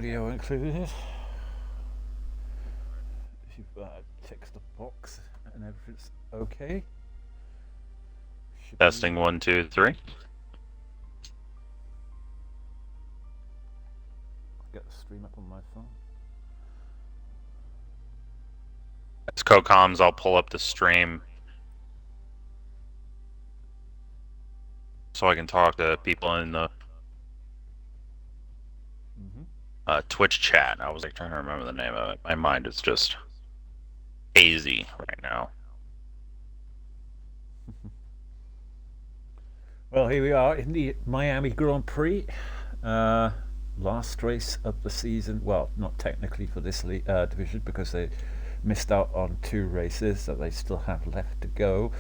audio included. If you've ticked the box and everything's okay. Should Testing 1, 2, 3. Get the stream up on my phone. As co-coms, I'll pull up the stream so I can talk to people in the Twitch chat. I was trying to remember the name of it. My mind is just hazy right now. Well, here we are in the Miami Grand Prix. Last race of the season. Well, not technically for this division because they missed out on 2 races that they still have left to go.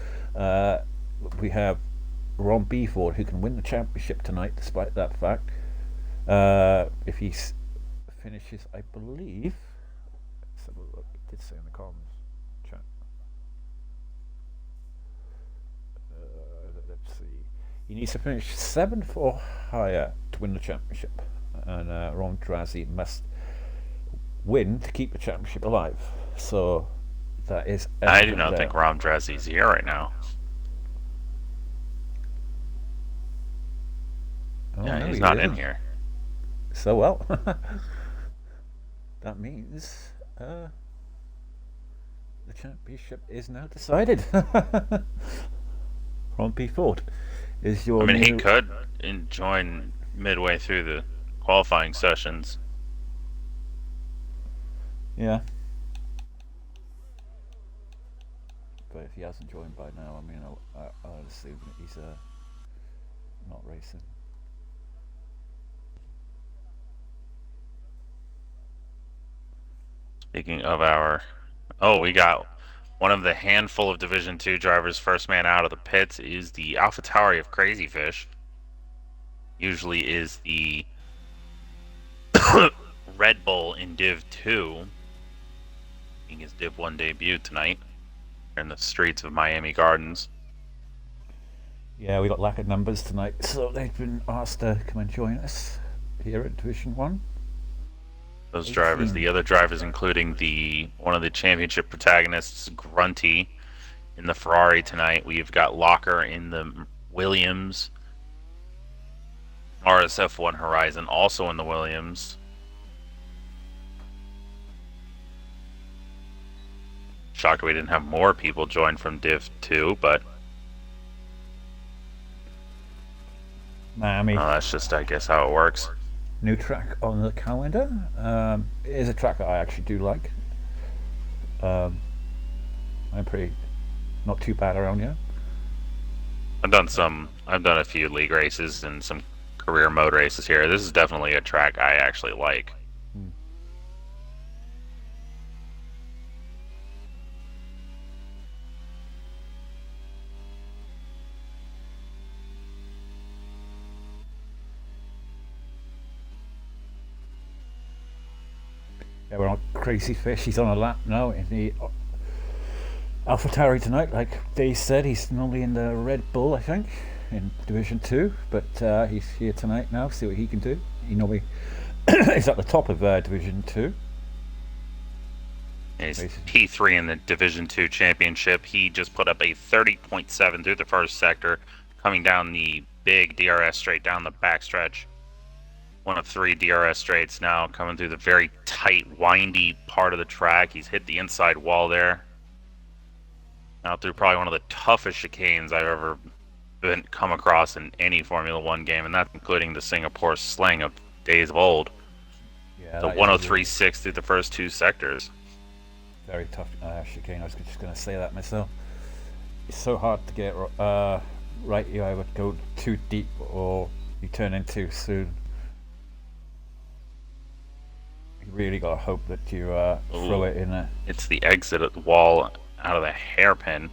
We have Ron Beeford, who can win the championship tonight despite that fact. If he finishes, I believe. Let's have a look. It did say in the comms chat. Let's see. He needs to finish 7th or higher to win the championship. And Ron Drazzy must win to keep the championship alive. So that is. I do not think Ron Drazzy's here right now. Oh, yeah, no, he's not in here. So well, that means the championship is now decided. Ron P. Ford is your. I mean, he could join midway through the qualifying sessions. Yeah. But if he hasn't joined by now, I mean, I'll assume that he's not racing. Speaking of we got one of the handful of Division 2 drivers. First man out of the pits is the AlphaTauri of Crazy Fish. Usually is the Red Bull in Div 2. Making his Div 1 debut tonight in the streets of Miami Gardens. Yeah, we got lack of numbers tonight, so they've been asked to come and join us here at Division 1. Those drivers, the other drivers, including one of the championship protagonists, Grunty, in the Ferrari tonight. We've got Locker in the Williams. RSF1 Horizon also in the Williams. Shocked we didn't have more people join from Div 2, but Miami. That's just, I guess, how it works. New track on the calendar. It is a track that I actually do like. I'm not too bad around here. I've done a few league races and some career mode races here. This is definitely a track I actually like. Yeah, we're on Crazy Fish. He's on a lap now in the AlphaTauri tonight. Like Dave said, he's normally in the Red Bull, I think, in Division 2. But he's here tonight now, see what he can do. He normally is at the top of Division 2. He's P3 in the Division 2 championship. He just put up a 30.7 through the first sector, coming down the big DRS straight down the backstretch. One of 3 DRS straights now, coming through the very tight, windy part of the track. He's hit the inside wall there. Now through probably one of the toughest chicanes I've ever come across in any Formula 1 game, and that's including the Singapore sling of days of old. Yeah, the 103.6 through the first 2 sectors. Very tough chicane. I was just going to say that myself. It's so hard to get right. You either go too deep or you turn in too soon. You really got to hope that you throw it in there. It's the exit at the wall out of the hairpin.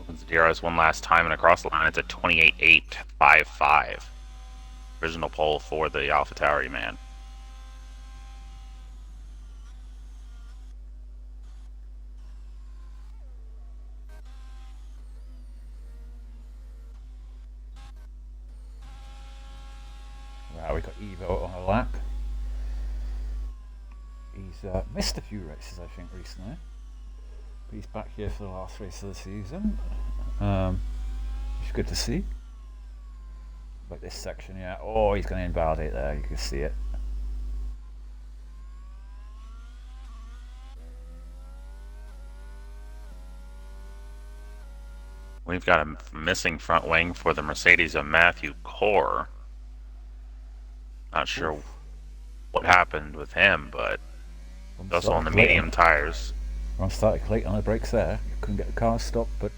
Opens the DRS one last time and across the line. It's a 28.855. Original pole for the AlphaTauri man. Wow, we got Evo on a lap. missed a few races, I think, recently. But he's back here for the last race of the season. It's good to see. Like this section, yeah. Oh, he's going to invalidate there. You can see it. We've got a missing front wing for the Mercedes of Matthew Core. Not sure what happened with him, but also on the medium tires. Ron started late on the brakes there. Couldn't get the car stopped, but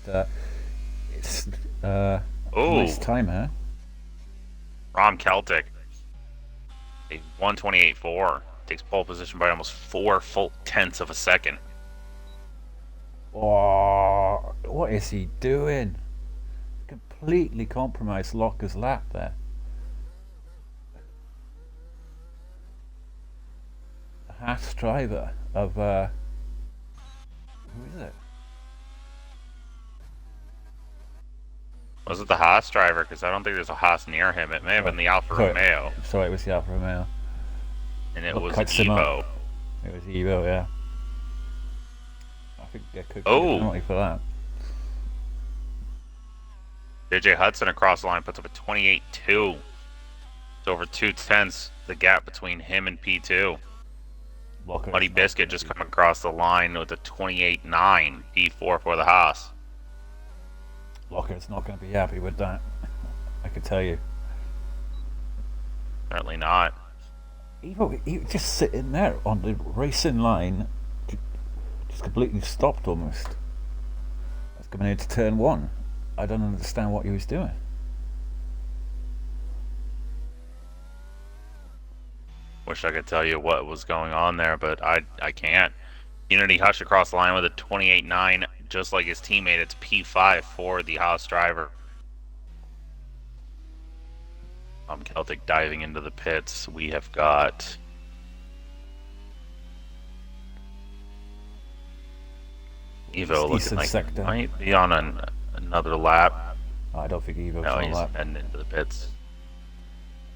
it's nice time here. Rom Celtic, a 128.4, takes pole position by almost 4 full tenths of a second. Oh, what is he doing? Completely compromised Locker's lap there. The Haas driver of who is it? Was it the Haas driver? Because I don't think there's a Haas near him. It may have been the Alfa Romeo. Sorry, it was the Alfa Romeo. And it was Evo. It was Evo, yeah. I think they could get a penalty for that. JJ Hudson across the line puts up a 28.2. It's over 2 tenths, the gap between him and P2. Muddy Biscuit just come across the line with a 28.9, P4 for the Haas. Locker's not going to be happy with that. I can tell you. Certainly not. He was just sitting there on the racing line, just completely stopped almost. That's coming into turn 1. I don't understand what he was doing. Wish I could tell you what was going on there, but I can't. Unity Hush across the line with a 28.9, just like his teammate. It's P5 for the Haas driver. Celtic diving into the pits. We have got Evo looking like sector. Might be on another lap. I don't think Evo's No, on a he's lap. heading into the pits.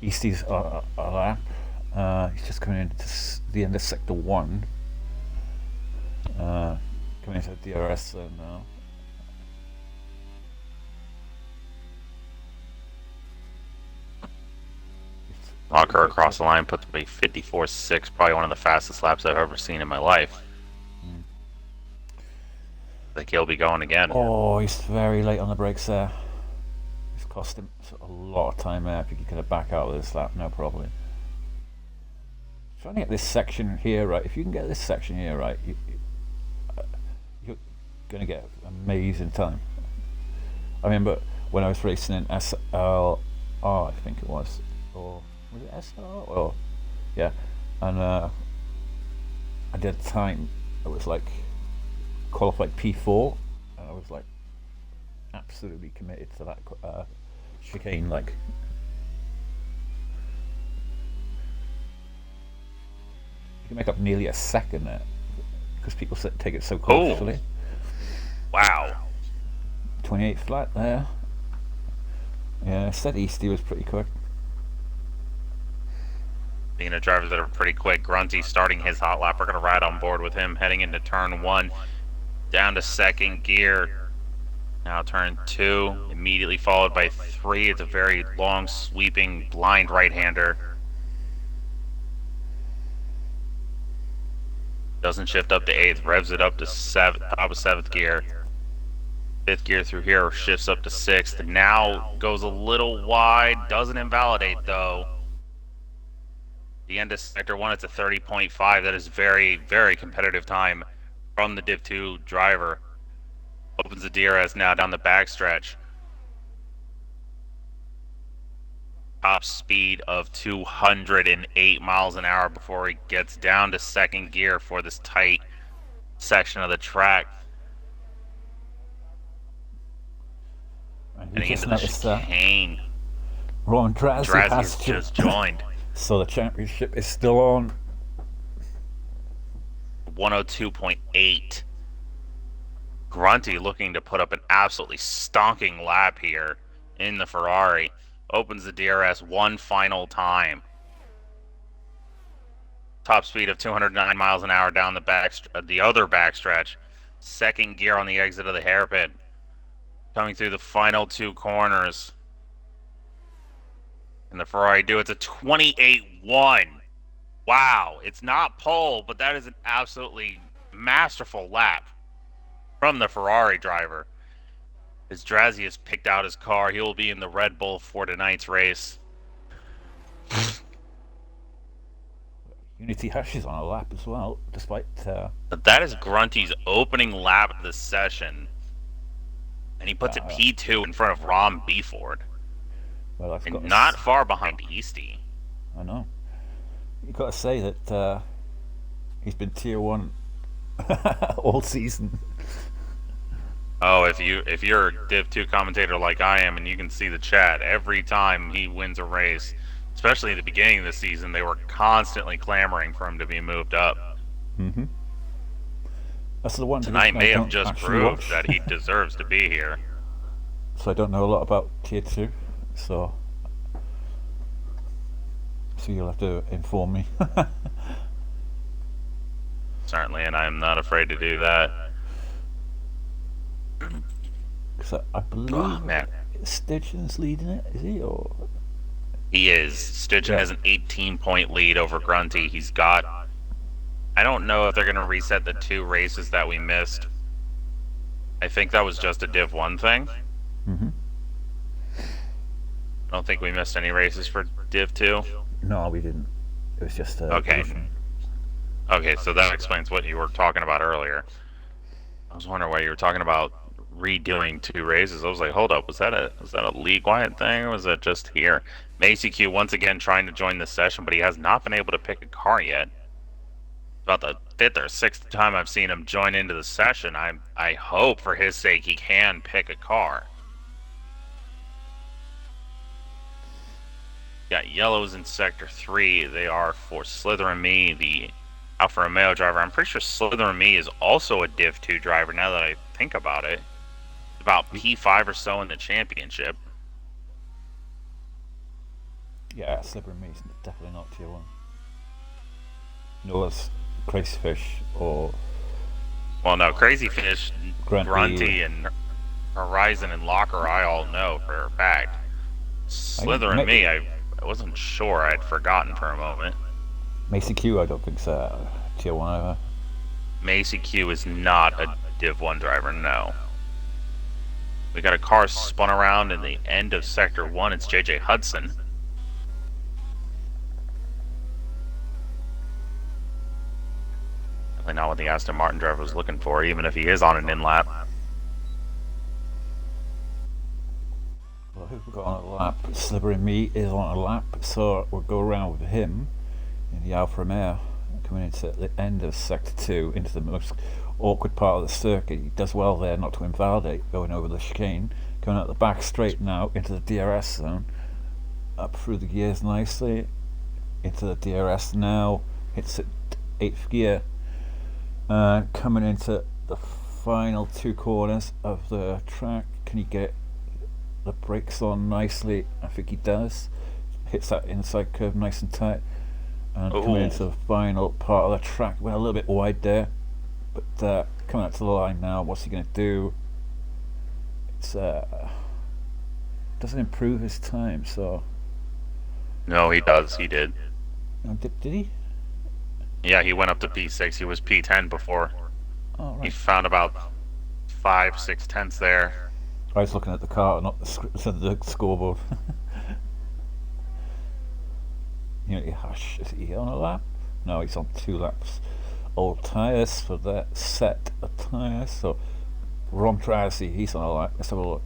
Eastie's a lap. He's just coming into the end of sector 1. Coming into the DRS zone now. Locker across the line puts up a 54.6, probably one of the fastest laps I've ever seen in my life. I think he'll be going again. Oh, he's very late on the brakes there. It's cost him a lot of time there. I think he could have backed out of this lap, no problem. Trying to get this section here right. If you can get this section here right, you're going to get amazing time. I remember when I was racing in SLR, I think it was, or was it SLR? Or yeah, and I did time. It was like qualified P4, and I was like absolutely committed to that chicane. Like, you can make up nearly a second there because people take it so closely. Wow. 28 flat there. Yeah, said Eastie was pretty quick. Being a drivers that are pretty quick, Grunty starting his hot lap. We're going to ride on board with him heading into turn 1. Down to second gear. Now turn 2, immediately followed by 3. It's a very long, sweeping, blind right-hander. Doesn't shift up to 8th, revs it up to 7th, top of 7th gear. 5th gear through here, shifts up to 6th. Now goes a little wide, doesn't invalidate though. The end of sector 1, it's a 30.5. That is very, very competitive time from the Div 2 driver. Opens the DRS now down the backstretch. Top speed of 208 miles an hour before he gets down to second gear for this tight section of the track. Heading into the chicane. Roman Drazzy has just joined. So the championship is still on. 102.8. Grunty looking to put up an absolutely stonking lap here in the Ferrari. Opens the DRS one final time. top speed of 209 miles an hour down the other backstretch. Second gear on the exit of the hairpin. Coming through the final two corners. And the Ferrari do it's a 28-1. Wow, it's not pole, but that is an absolutely masterful lap from the Ferrari driver. As Drazzy has picked out his car, he will be in the Red Bull for tonight's race. Unity Hush is on a lap as well, despite... That is Grunty's opening lap of the session. And he puts it P2 in front of Rom Beeford. Well, and not far behind Easty. I know. You've got to say that he's been tier 1 all season. Oh, if you're a Div 2 commentator like I am, and you can see the chat, every time he wins a race, especially at the beginning of the season, they were constantly clamoring for him to be moved up. Mm-hmm. That's the one. Tonight may have just proved that he deserves to be here. So I don't know a lot about tier 2, so you'll have to inform me. Certainly, and I'm not afraid to do that. So I believe Stitchen's leading it, is he? Or he is. Stitchen has an 18-point lead over Grunty. He's got... I don't know if they're going to reset the 2 races that we missed. I think that was just a Div 1 thing. Mm-hmm. I don't think we missed any races for Div 2. No, we didn't. It was just okay. Okay, so that explains what you were talking about earlier. I was wondering why you were talking about redoing 2 races. I was like, hold up, was that a league-wide thing, or was that just here? Macy Q once again trying to join the session, but he has not been able to pick a car yet. About the 5th or 6th time I've seen him join into the session. I hope for his sake he can pick a car. Got yellows in Sector 3. They are for Slither and Me, the Alfa Romeo driver. I'm pretty sure Slither and Me is also a Div 2 driver now that I think about it. About P5 or so in the championship. Yeah, Slither and Me is definitely not tier 1. Nor as Crazy Fish or... Well, no, Crazy Fish, Grunty, and Horizon and Locker I all know for a fact. Slither and Me, I wasn't sure. I'd forgotten for a moment. Macy Q, I don't think so. Tier 1 either. Macy Q is not a Div 1 driver, no. We got a car spun around in the end of Sector 1. It's JJ Hudson. Definitely not what the Aston Martin driver was looking for, even if he is on an in-lap. Well, who've we got on a lap? Slippery Me is on a lap, so we'll go around with him in the Alfa Romeo, coming into the end of Sector 2, into the most awkward part of the circuit. He does well there not to invalidate, going over the chicane, coming out the back straight now into the DRS zone, up through the gears nicely, into the DRS now, hits at 8th gear, coming into the final 2 corners of the track. Can he get the brakes on nicely? I think he does. Hits that inside curve nice and tight, and coming into the final part of the track. Went a little bit wide there, but coming out to the line now. What's he going to do? It's doesn't improve his time, so... No, he does. He did. Did he? Yeah, he went up to P6. He was P10 before. Oh, right. He found about 5-6 tenths there. I was looking at the car, not the scoreboard. Unity Hush, is he on a lap? No, he's on 2 laps. Old tyres for that set of tyres. So Ron Tracy, he's on a lap. Let's have a look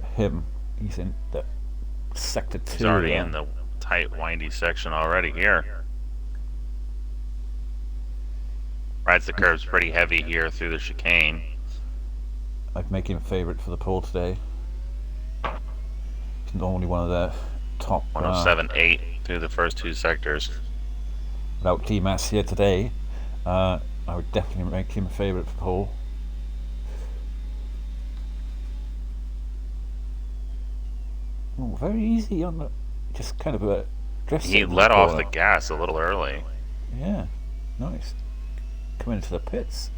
at him. He's in the Sector 2. He's already in the tight, windy section already here. Rides the curves pretty heavy here through the chicane. I'd make him favourite for the pole today. He's normally one of the top 107.8 through the first 2 sectors. Without D-Mass here today, I would definitely make him a favourite for pole. Oh, very easy on the... Just kind of a... He let off the gas a little early. Yeah. Nice. Coming into the pits.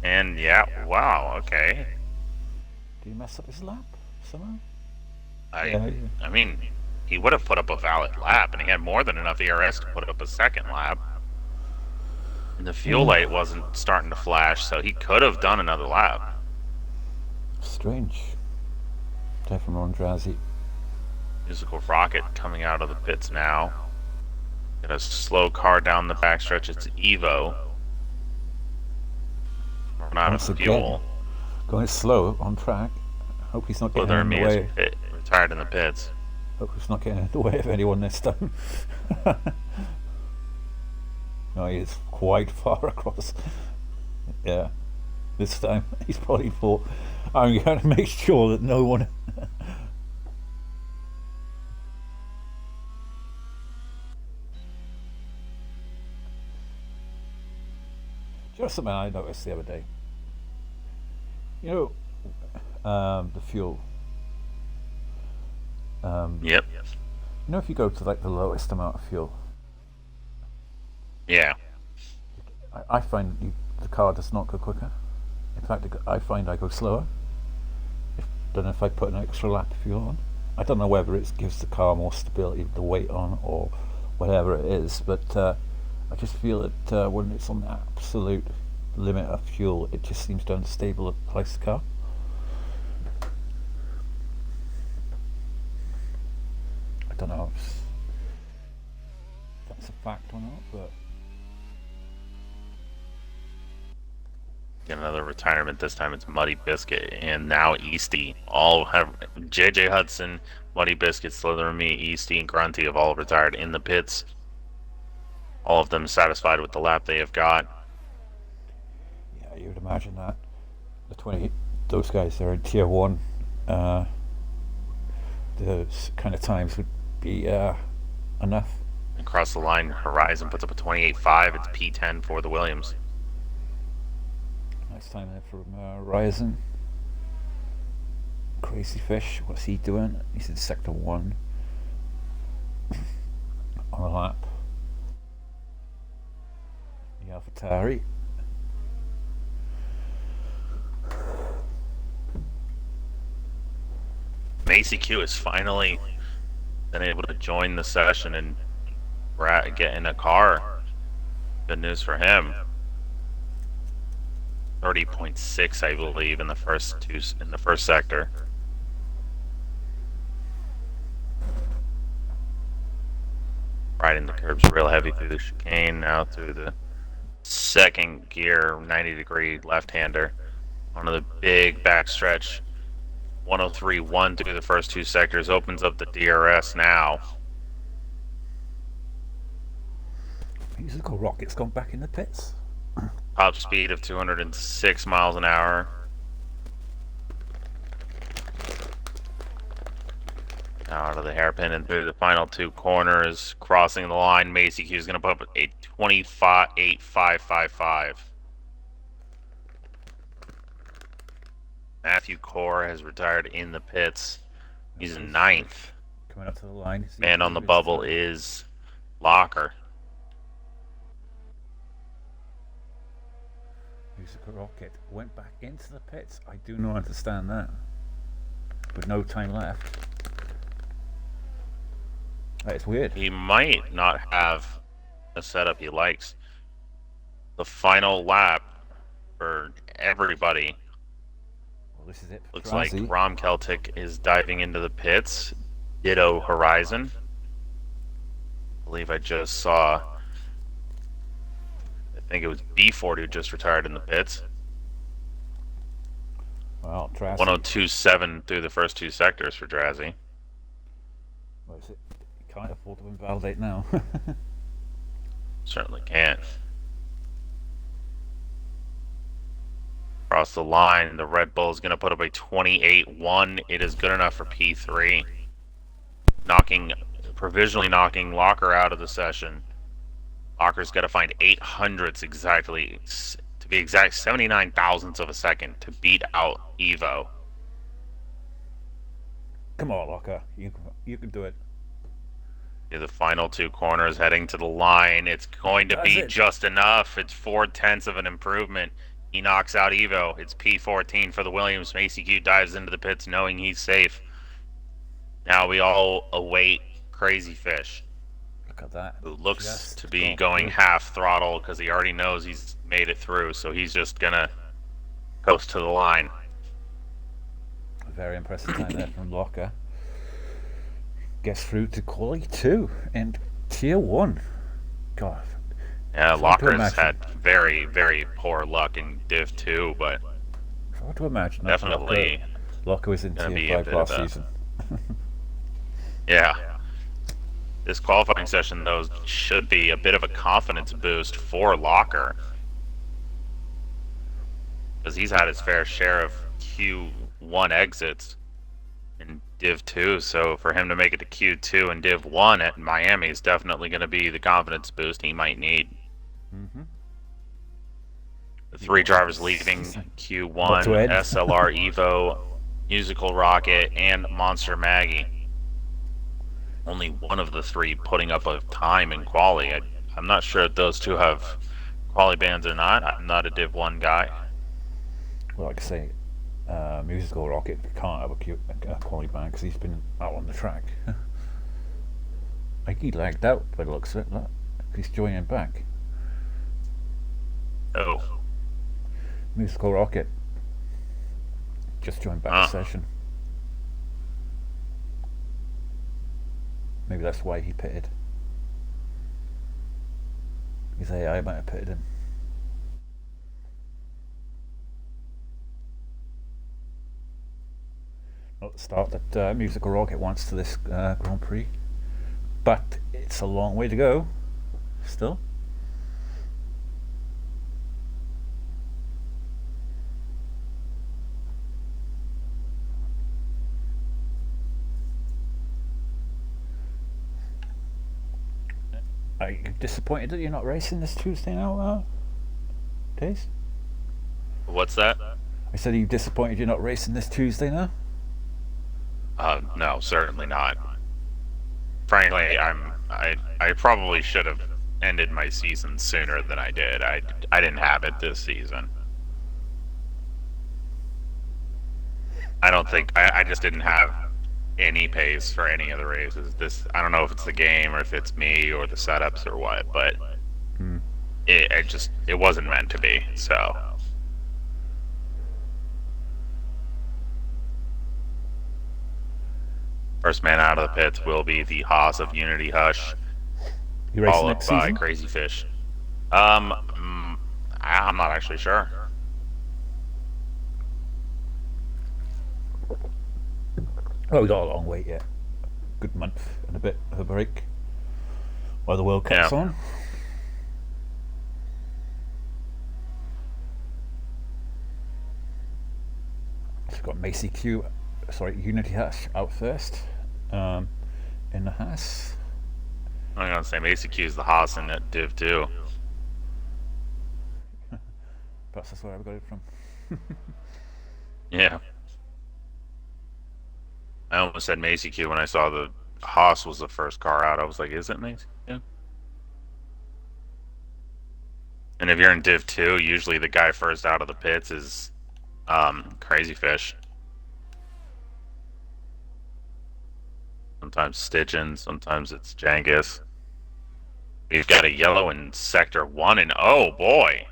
And yeah, wow, okay. Did he mess up his lap somehow? I mean, he would have put up a valid lap, and he had more than enough ERS to put up a second lap. And the fuel light wasn't starting to flash, so he could have done another lap. Strange. Definitely Andrazi. Musical Rocket coming out of the pits now. Got a slow car down the backstretch. It's Evo. Run out of fuel. Going slow on track. Hope he's not getting in the way. Retired in the pits. Hope he's not getting in the way of anyone this time. No, he is quite far across. Yeah. This time he's probably thought, I'm going to make sure that no one... Just something I noticed the other day. You know, the fuel. Yep. You know, if you go to like the lowest amount of fuel. Yeah. I find the car does not go quicker. In fact, I find I go slower. Don't know if I put an extra lap of fuel on. I don't know whether it gives the car more stability with the weight on or whatever it is, but I just feel that when it's on the absolute limit of fuel, it just seems to unstabilize the car. I don't know if that's a fact or not, but Get another retirement. This time it's Muddy Biscuit and now Easty. All have JJ Hudson, Muddy Biscuit, Slither Me, Easty, and Grunty have all retired in the pits. All of them satisfied with the lap they have got. Yeah, you would imagine that those guys that are in tier 1, those kind of times would be enough. Across the line, Horizon puts up a 28.5. It's P10 for the Williams. Nice time there from Horizon. Crazy Fish, what's he doing? He's in sector 1 on a lap. The AlphaTauri. Macy Q has finally been able to join the session and get in a car. Good news for him. 30.6, I believe, in the first sector. Riding the curbs real heavy through the chicane, now through the second gear, 90-degree left-hander. Onto the big backstretch. 103.1 through the first 2 sectors, opens up the DRS now. Musical Rocket's gone back in the pits. Top speed of 206 miles an hour. Now out of the hairpin and through the final 2 corners, crossing the line. Macy Q is going to put up a 25.8555. Matthew Core has retired in the pits. He's in 9th. Coming up to the line. Man on the bubble is Locker. Musical Rocket went back into the pits. I do not understand that. With no time left. It's weird. He might not have a setup he likes. The final lap for everybody. Well, this is it. Looks like Rom Celtic is diving into the pits. Ditto Horizon. I believe I just saw, I think it was B40 who just retired in the pits. Well, Drazzy. 102.7 through the first 2 sectors for Drazzy. What is it? You can't afford to invalidate now. Certainly can't. Across the line, the Red Bull is going to put up a 28.1. It is good enough for P3. Provisionally knocking Locker out of the session. Locker's got to find 800ths exactly, to be exact, 79 thousandths of a second to beat out Evo. Come on, Locker. You can do it. The final two corners heading to the line. It's going to be just enough. It's 4/10 of an improvement. He knocks out Evo. It's P14 for the Williams. Macy Q dives into the pits knowing he's safe. Now we all await Crazy Fish. Look at that. Who looks to be going half throttle because he already knows he's made it through, so he's just gonna coast to the line. A very impressive time there from Locker. Gets through to quality 2 and tier 1. God. Yeah, Locker's had very, very poor luck in Div 2, but it's hard to imagine. Definitely Locker was in tier 5 last season. Yeah. This qualifying session, though, should be a bit of a confidence boost for Locker. Because he's had his fair share of Q1 exits in Div 2, so for him to make it to Q2 and Div 1 at Miami is definitely going to be the confidence boost he might need. The 3 drivers leaving Q1, SLR Evo, Musical Rocket, and Monster Maggie. Only one of the 3 putting up a time in quali. I'm not sure if those 2 have quali bans or not. I'm not a Div 1 guy. Well, like I say, Musical Rocket can't have a quali ban because he's been out on the track. I think he lagged out by the looks of it. Look, he's joining back. Oh. Musical Rocket just joined back the session. Maybe that's why he pitted. His AI might have pitted him. Not the start that Musical Rocket wants to this Grand Prix, but it's a long way to go still. Are you disappointed that you're not racing this Tuesday now, Days? What's that? I said, are you disappointed you're not racing this Tuesday now? No, certainly not. Frankly, I probably should have ended my season sooner than I did. I didn't have it this season. I don't think I just didn't have any pace for any of the races. I don't know if it's the game or if it's me or the setups or what, but it wasn't meant to be. So first man out of the pits will be the Haas of Unity Hush, followed by Crazy Fish. I'm not actually sure. Oh, we got a long wait yet. Good month and a bit of a break while the World Cup's on. So we've got Unity Hash out first in the Haas. I'm gonna say Macy Q is the Haas in that Div 2. Perhaps that's where I got it from. Yeah. I almost said Macy Q when I saw the Haas was the first car out. I was like, is it Macy Q? And if you're in Div 2, usually the guy first out of the pits is Crazy Fish. Sometimes Stitchin, sometimes it's Jangus. We've got a yellow in Sector 1, and oh boy!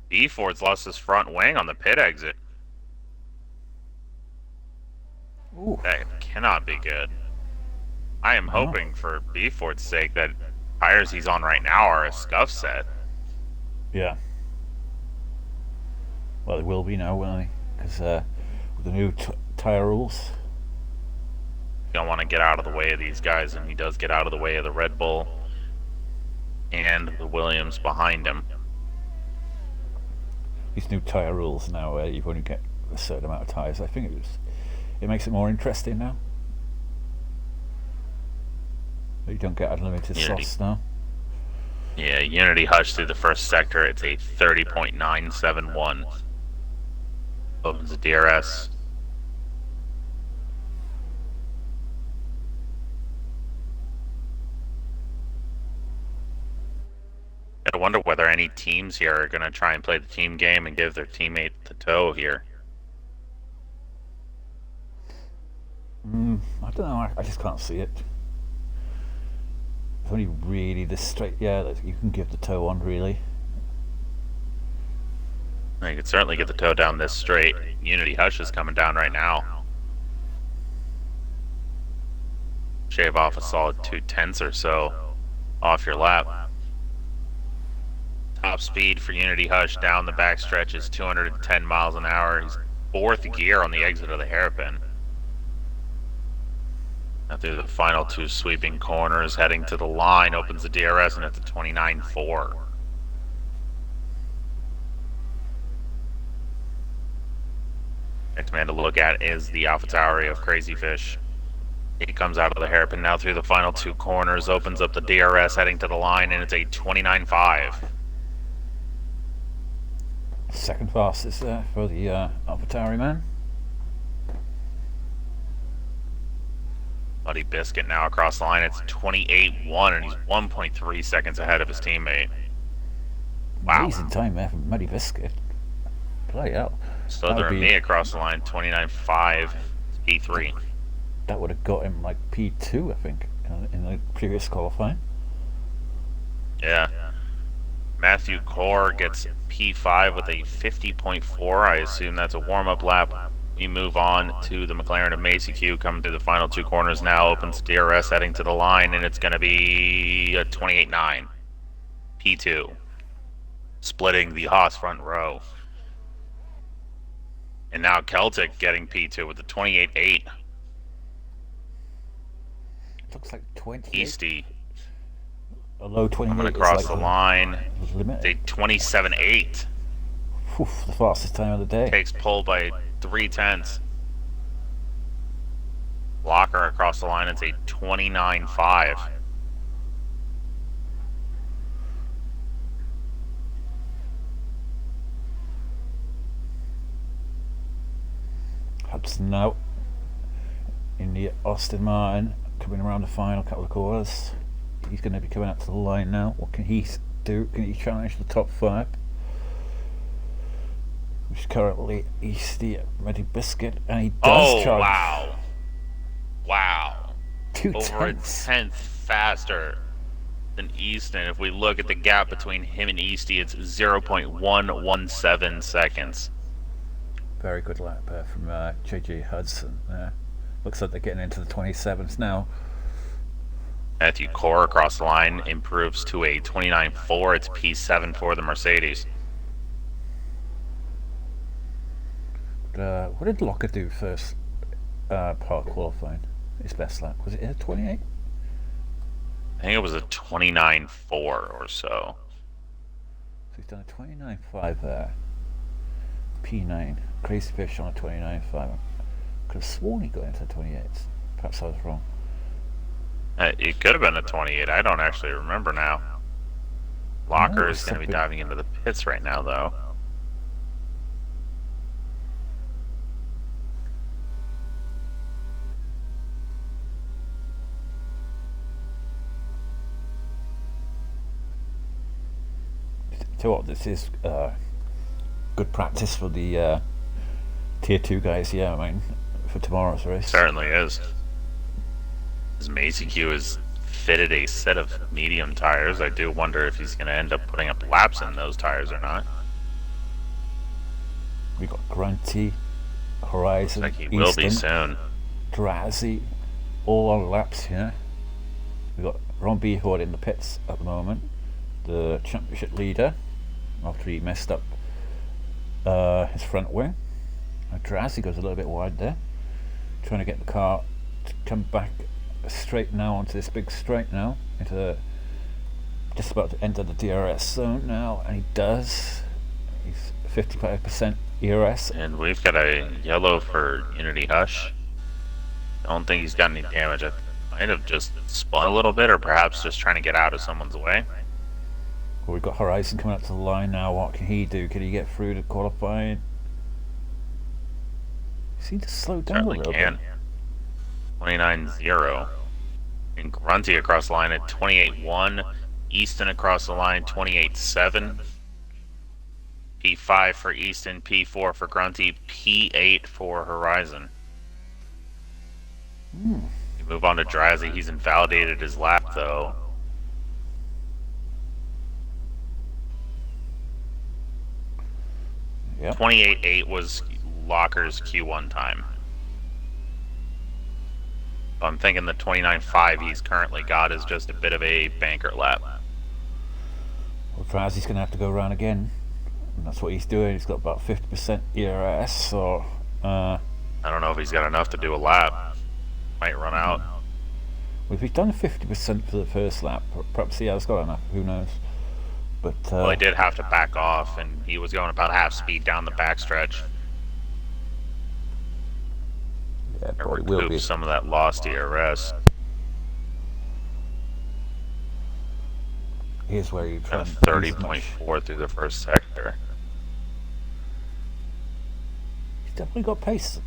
B Ford's lost his front wing on the pit exit. Ooh. That cannot be good. I am hoping for B Ford's sake that tires he's on right now are a scuff set. Yeah. Well, they will be now, won't they? Because with the new tire rules. You don't want to get out of the way of these guys, and he does get out of the way of the Red Bull and the Williams behind him. These new tire rules now, where you've only get a certain amount of tires. I think it makes it more interesting now. You don't get unlimited slots now. Yeah, Unity Hush through the first sector. It's a 30.971. Opens the DRS. whether any teams here are going to try and play the team game and give their teammate the toe here. I don't know. I just can't see it. It's only really this straight. Yeah, that you can give the toe on, really. You could certainly get the toe down this straight. Unity Hush is coming down right now. Shave off a solid 2/10 or so off your lap. Top speed for Unity Hush down the backstretch is 210 miles an hour. He's fourth gear on the exit of the hairpin. Now through the final two sweeping corners, heading to the line, opens the DRS and it's a 29.4. Next man to look at is the AlphaTauri of Crazy Fish. He comes out of the hairpin now through the final two corners, opens up the DRS heading to the line, and it's a 29.5. Second fastest there for the AlphaTauri man. Muddy Biscuit now across the line. It's 28.1, and he's 1.3 seconds ahead of his teammate. Wow. Amazing time there from Muddy Biscuit. Play out. Souther and me across the line, 29.5, P3. That would have got him like P2, I think, in the previous qualifying. Yeah. Matthew Core gets P5 with a 50.4. I assume that's a warm-up lap. We move on to the McLaren of Macy Q, coming through the final two corners now, opens DRS heading to the line, and it's going to be a 28.9. P2. Splitting the Haas front row. And now Celtic getting P2 with a 28.8. Looks like 20. Easty. A low 28. Coming across like the line. Limit. A 27.8. The fastest time of the day. Takes pole by 3/10. Blocker across the line, it's a 29.5. Hudson now in the Austin Martin, coming around the final couple of corners. He's going to be coming up to the line now. What can he do? Can he challenge the top five? Which is currently Easty Muddy Biscuit, and he does charge. Wow. Wow. 2 Over a tenths. tenth faster than Easton. If we look at the gap between him and Easty, it's 0.117 seconds. Very good lap there from JJ Hudson there. Looks like they're getting into the 27s now. Matthew Core across the line improves to a 29.4. It's P7 for the Mercedes. What did Locker do first part qualifying? His best lap. Was it a 28? I think it was a 29.4 or so. So he's done a 29.5 there. P9. Crazy Fish on a 29.5. Could have sworn he got into the 28s. Perhaps I was wrong. It could have been a 28. I don't actually remember now. Locker is going to be diving into the pits right now, though. So what, this is good practice for the tier 2 guys, yeah, I mean, for tomorrow's race. Certainly is. As Macy Q has fitted a set of medium tires, I do wonder if he's going to end up putting up laps in those tires or not. We got Grunty, Horizon, Looks like he will be Easton, soon. Drazi, all on laps here. We got Ron Behord in the pits at the moment, the championship leader, after he messed up his front wing. Drazi goes a little bit wide there, trying to get the car to come back straight now onto this big straight now, into just about to enter the DRS zone now, and he does. He's 55% ERS. And we've got a yellow for Unity Hush. Don't think he's got any damage. I might have just spun a little bit, or perhaps just trying to get out of someone's way. Well, we've got Horizon coming up to the line now. What can he do? Can he get through to qualifying? He seems to slow down Certainly a little can. bit. 29.0. And Grunty across the line at 28.1. Easton across the line, 28.7. P5 for Easton, P4 for Grunty, P8 for Horizon. You move on to Drazi. He's invalidated his lap, though. Yep. 28.8 was Locker's Q1 time. I'm thinking the 29.5 he's currently got is just a bit of a banker lap. Well, Drazi's going to have to go around again. And that's what he's doing. He's got about 50% ERS, so... I don't know if he's got enough to do a lap. Might run out. Well, if he's done 50% for the first lap, perhaps he has got enough. Who knows? But Well, he did have to back off, and he was going about half speed down the backstretch. yeah, To probably will recoup be. some of that lost ERS. Here's where you try And and use as much. 30.4 through the first sector. He's definitely got pace.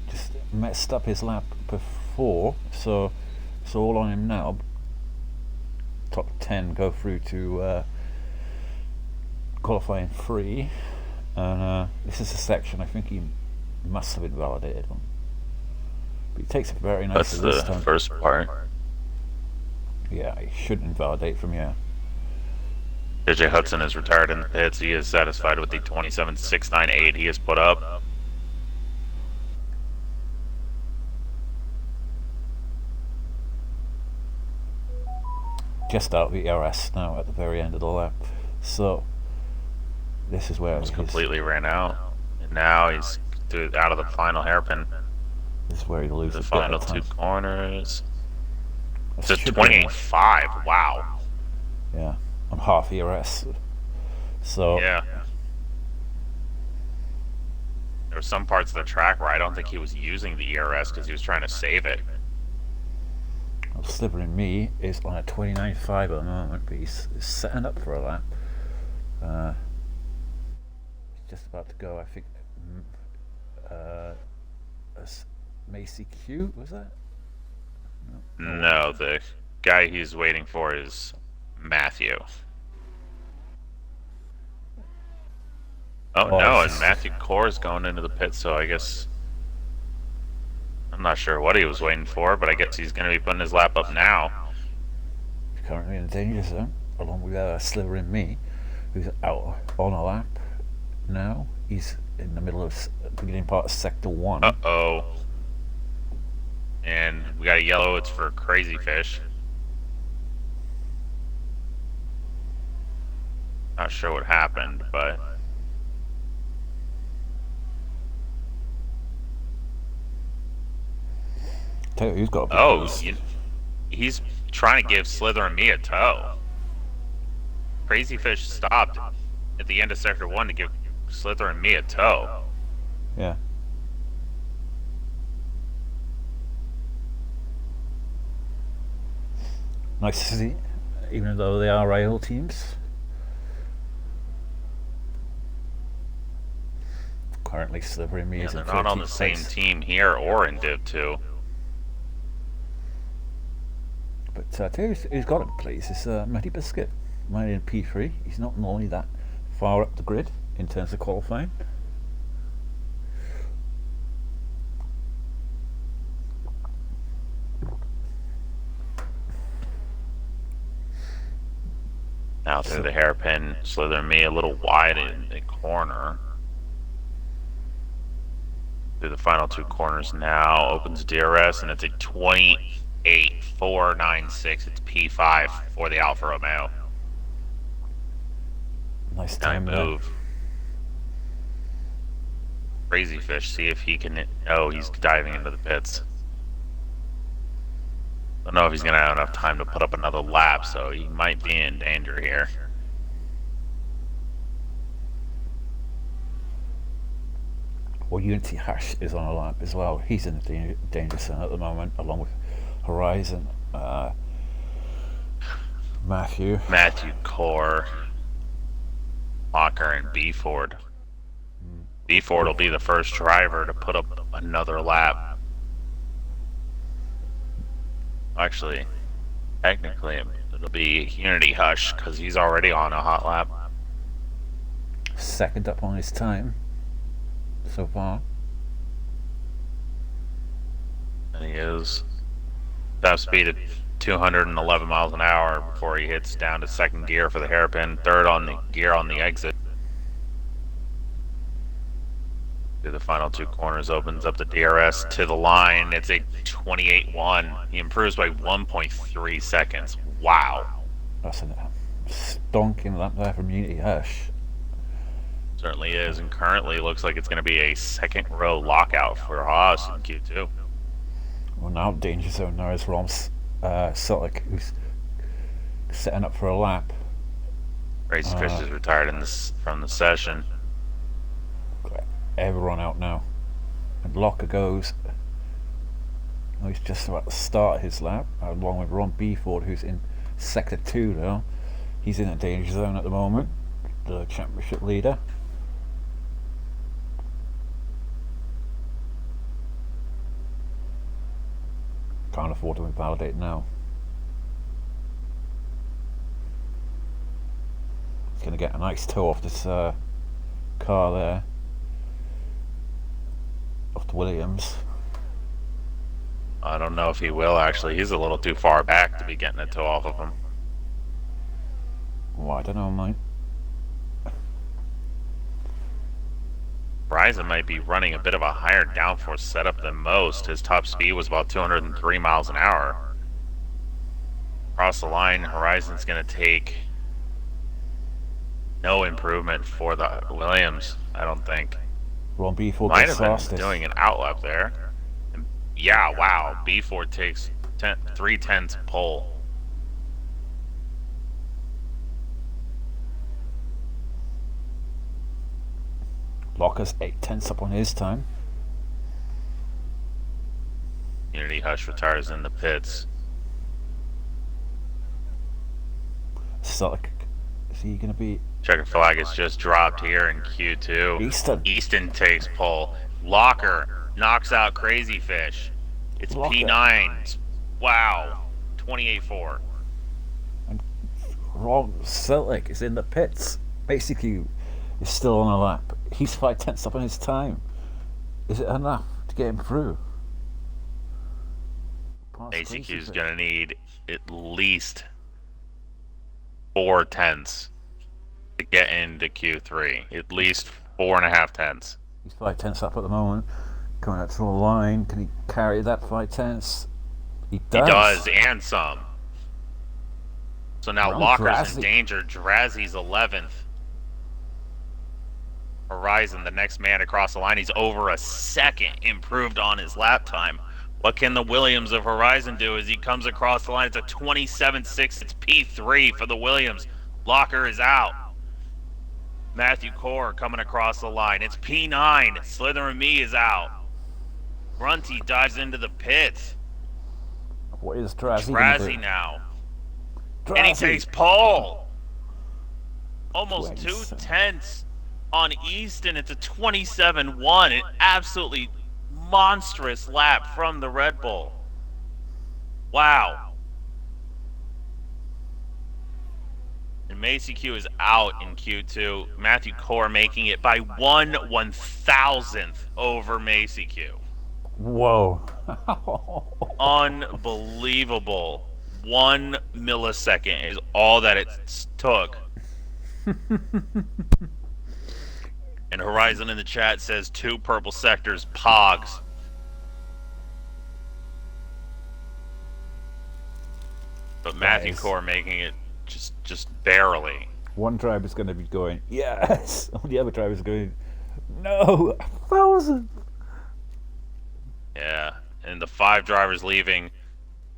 Just messed up his lap before, so it's all on him now. Top 10 go through to qualifying 3, and this is a section I think he must have invalidated on. But he takes it very nicely That's this the time. first part. Yeah, he should invalidate from here. JJ Hudson is retired in the pits. He is satisfied with the 27.698 he has put up. Just out of the ERS now at the very end of the lap. So this is where Almost his, completely ran out. And now he's out of the final hairpin. this is where he loses The a bit final of two time. corners. That's It's a should be enough. 28.5. Wow. Yeah, on half ERS. So Yeah. There were some parts of the track where I don't think he was using the ERS because he was trying to save it. Slippery Me is on a 29.5 at the moment, but he's setting up for a lap. He's just about to go, I think. Macy Q, was that? No, the guy he's waiting for is Matthew. Oh, Oh, no, it's and just- Matthew Core is going into the pit, so I guess... I'm not sure what he was waiting for, but I guess he's going to be putting his lap up now. He's currently in the danger zone, along with Slippery Me, who's out on a lap now. He's in the middle of the beginning part of Sector 1. Uh-oh. And we got a yellow, it's for Crazy Fish. Not sure what happened, but... Tell you who's got a big Oh, boost. he's trying to give Slither and me a tow. Crazy Fish stopped at the end of Sector 1 to give Slither and me a tow. Yeah. Nice to see, even though they are rival teams. Currently, Slippery Me Yeah, is they're in not on the 13th same place. team here or in Div 2. But tell you who's got it, please. It's Matty Biscuit, mine in P3. He's not normally that far up the grid in terms of qualifying. Now through the hairpin, Slither and me a little wide in the corner. Through the final two corners now, opens DRS, and it's a 28.496. It's P5 for the Alfa Romeo. Nice Now time there. move. Crazy Fish, see if he can... Oh, he's diving into the pits. Don't know if he's going to have enough time to put up another lap, so he might be in danger here. Well, Unity Hash is on a lap as well. He's in the danger zone at the moment, along with Horizon, Matthew. Matthew Core, Walker, and B Ford. B Ford will be the first driver to put up another lap. Actually, technically, It'll be Unity Hush because he's already on a hot lap. Second up on his time so far. And he is top speed at 211 miles an hour before he hits down to second gear for the hairpin, third on the gear on the exit. The final two corners opens up the DRS to the line. It's a 28.1. He improves by 1.3 seconds. Wow. That's a stonking lap there from Unity Hush. Certainly is, and currently looks like it's going to be a second row lockout for Haas in Q2. Well, now danger zone now is Rom Sutlick, who's setting up for a lap. Crazy Fish is retired from the session. Everyone out now. And Locker goes. Oh, he's just about to start his lap, along with Ron Beeford, who's in Sector 2 now. He's in a danger zone at the moment, the championship leader. Can't afford to invalidate now. He's going to get a nice toe off this car there. Off the Williams. I don't know if he will, actually. He's a little too far back to be getting a toe off of him. Well, I don't know, mate. Horizon might be running a bit of a higher downforce setup than most. His top speed was about 203 miles an hour. Across the line, Horizon's going to take no improvement for the Williams, I don't think. Ron Beeford might have been doing an outlap there. And yeah, wow. Beeford takes 3/10 pole. Locker's 8/10 up on his time. Unity Hush retires in the pits. Sutlick, is he going to be... Checker flag is just dropped here in Q2. Easton takes pole. Locker knocks out Crazy Fish. It's Locker. P9. Wow. 28.4. And Ron Sutlick is in the pits. Basically, is still on a lap. He's 5/10 up on his time. Is it enough to get him through? ACQ's going to need at least 4/10 to get into Q3. At least 4.5 tenths. He's 5/10 up at the moment. Coming out to the line. Can he carry that 5/10? He does. He does, and some. So now Locker's in danger. Drazzy's 11th. Horizon, the next man across the line. He's over a second improved on his lap time. What can the Williams of Horizon do as he comes across the line? It's a 27.6. It's P3 for the Williams. Locker is out. Matthew Core coming across the line. It's P9. Slither and Me is out. Grunty dives into the pits. What is Drazzy? Drazzy now. Drazzy. And he takes pole. Almost 2/10 on Easton. It's a 27.1. An absolutely monstrous lap from the Red Bull. Wow. And Macy Q is out in Q2. Matthew Core making it by 1/1000th over Macy Q. Whoa. Unbelievable. 1 millisecond is all that it took. And Horizon in the chat says 2 purple sectors, Pogs. But Matthew Core making it just barely. One driver's going to be going, yes. The other driver's going, no, 1,000. Yeah, and the 5 drivers leaving,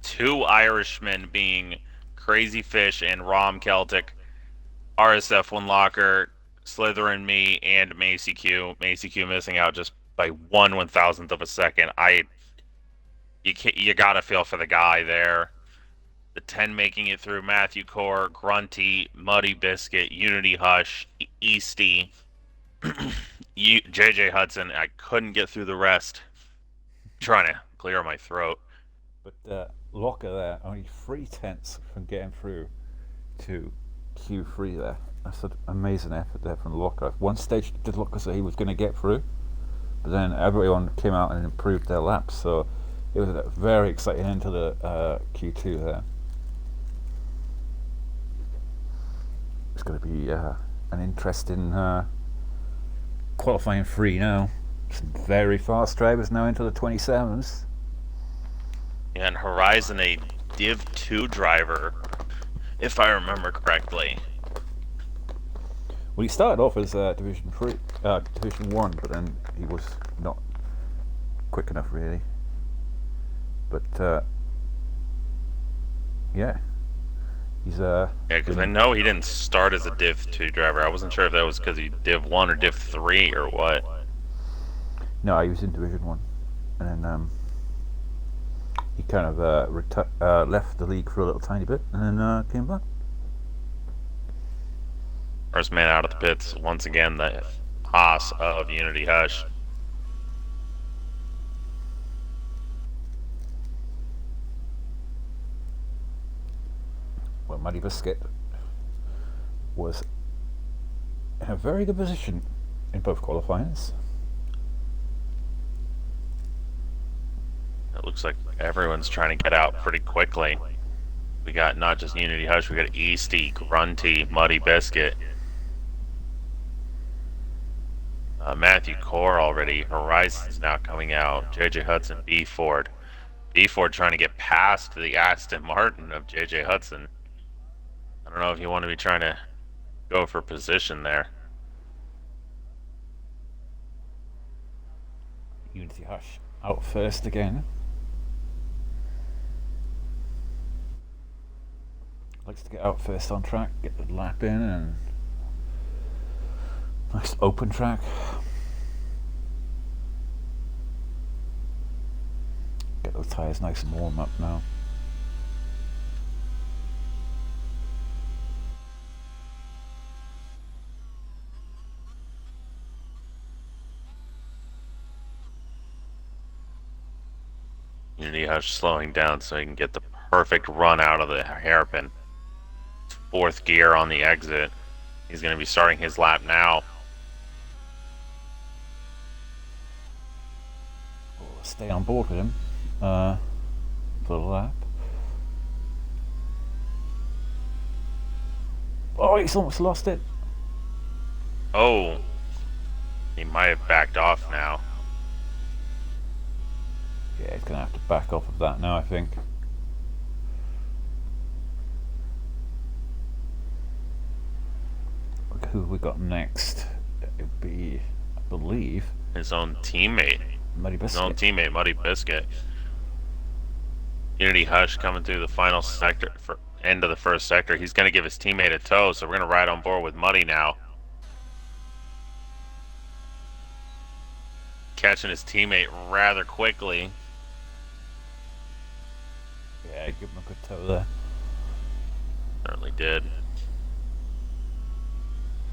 2 Irishmen being Crazy Fish and Rom Celtic, RSF1 Locker, Slither and Me, and Macy Q. Macy Q missing out just by 1/1000th of a second. You gotta feel for the guy there. The 10 making it through: Matthew Core, Grunty, Muddy Biscuit, Unity Hush, Easty, JJ Hudson. I couldn't get through the rest. I'm trying to clear my throat. But locker there, only 3/10 from getting through to Q3 there. That's an amazing effort there from the locker. At one stage, it did look as though he was going to get through, but then everyone came out and improved their laps, so it was a very exciting end to the Q2 there. It's going to be an interesting qualifying 3 now. Some very fast drivers now into the 27s. And Horizon, a Div 2 driver, if I remember correctly. Well, he started off as Division 1, but then he was not quick enough, really. But yeah, he's Yeah, because I know he didn't start as a Div 2 driver. I wasn't sure if that was because he Div 1 or Div 3 or what. No, he was in Division 1, and then he kind of left the league for a little tiny bit, and then came back. First man out of the pits, once again, the Haas of Unity Hush. Well, Muddy Biscuit was in a very good position in both qualifiers. It looks like everyone's trying to get out pretty quickly. We got not just Unity Hush, we got Easty, Grunty, Muddy Biscuit. Matthew Core already. Horizon's now coming out. JJ Hudson, B Ford. B Ford trying to get past the Aston Martin of JJ Hudson. I don't know if you want to be trying to go for position there. Unity Hush out first again. Likes to get out first on track, get the lap in, and nice open track. Get those tyres nice and warm up now. Unity Hush slowing down so he can get the perfect run out of the hairpin. Fourth gear on the exit. He's going to be starting his lap now. We'll stay on board with him for the lap. Oh, he's almost lost it. Oh, he might have backed off now. Yeah, he's going to have to back off of that now, I think. Look who we got next. It'd be, I believe, His own teammate. Muddy His own Biscuit. teammate, Muddy Biscuit. Unity Hush coming through the final sector, for end of the first sector. He's going to give his teammate a tow, so we're going to ride on board with Muddy now. Catching his teammate rather quickly. Yeah, give him a good tow there. Certainly did.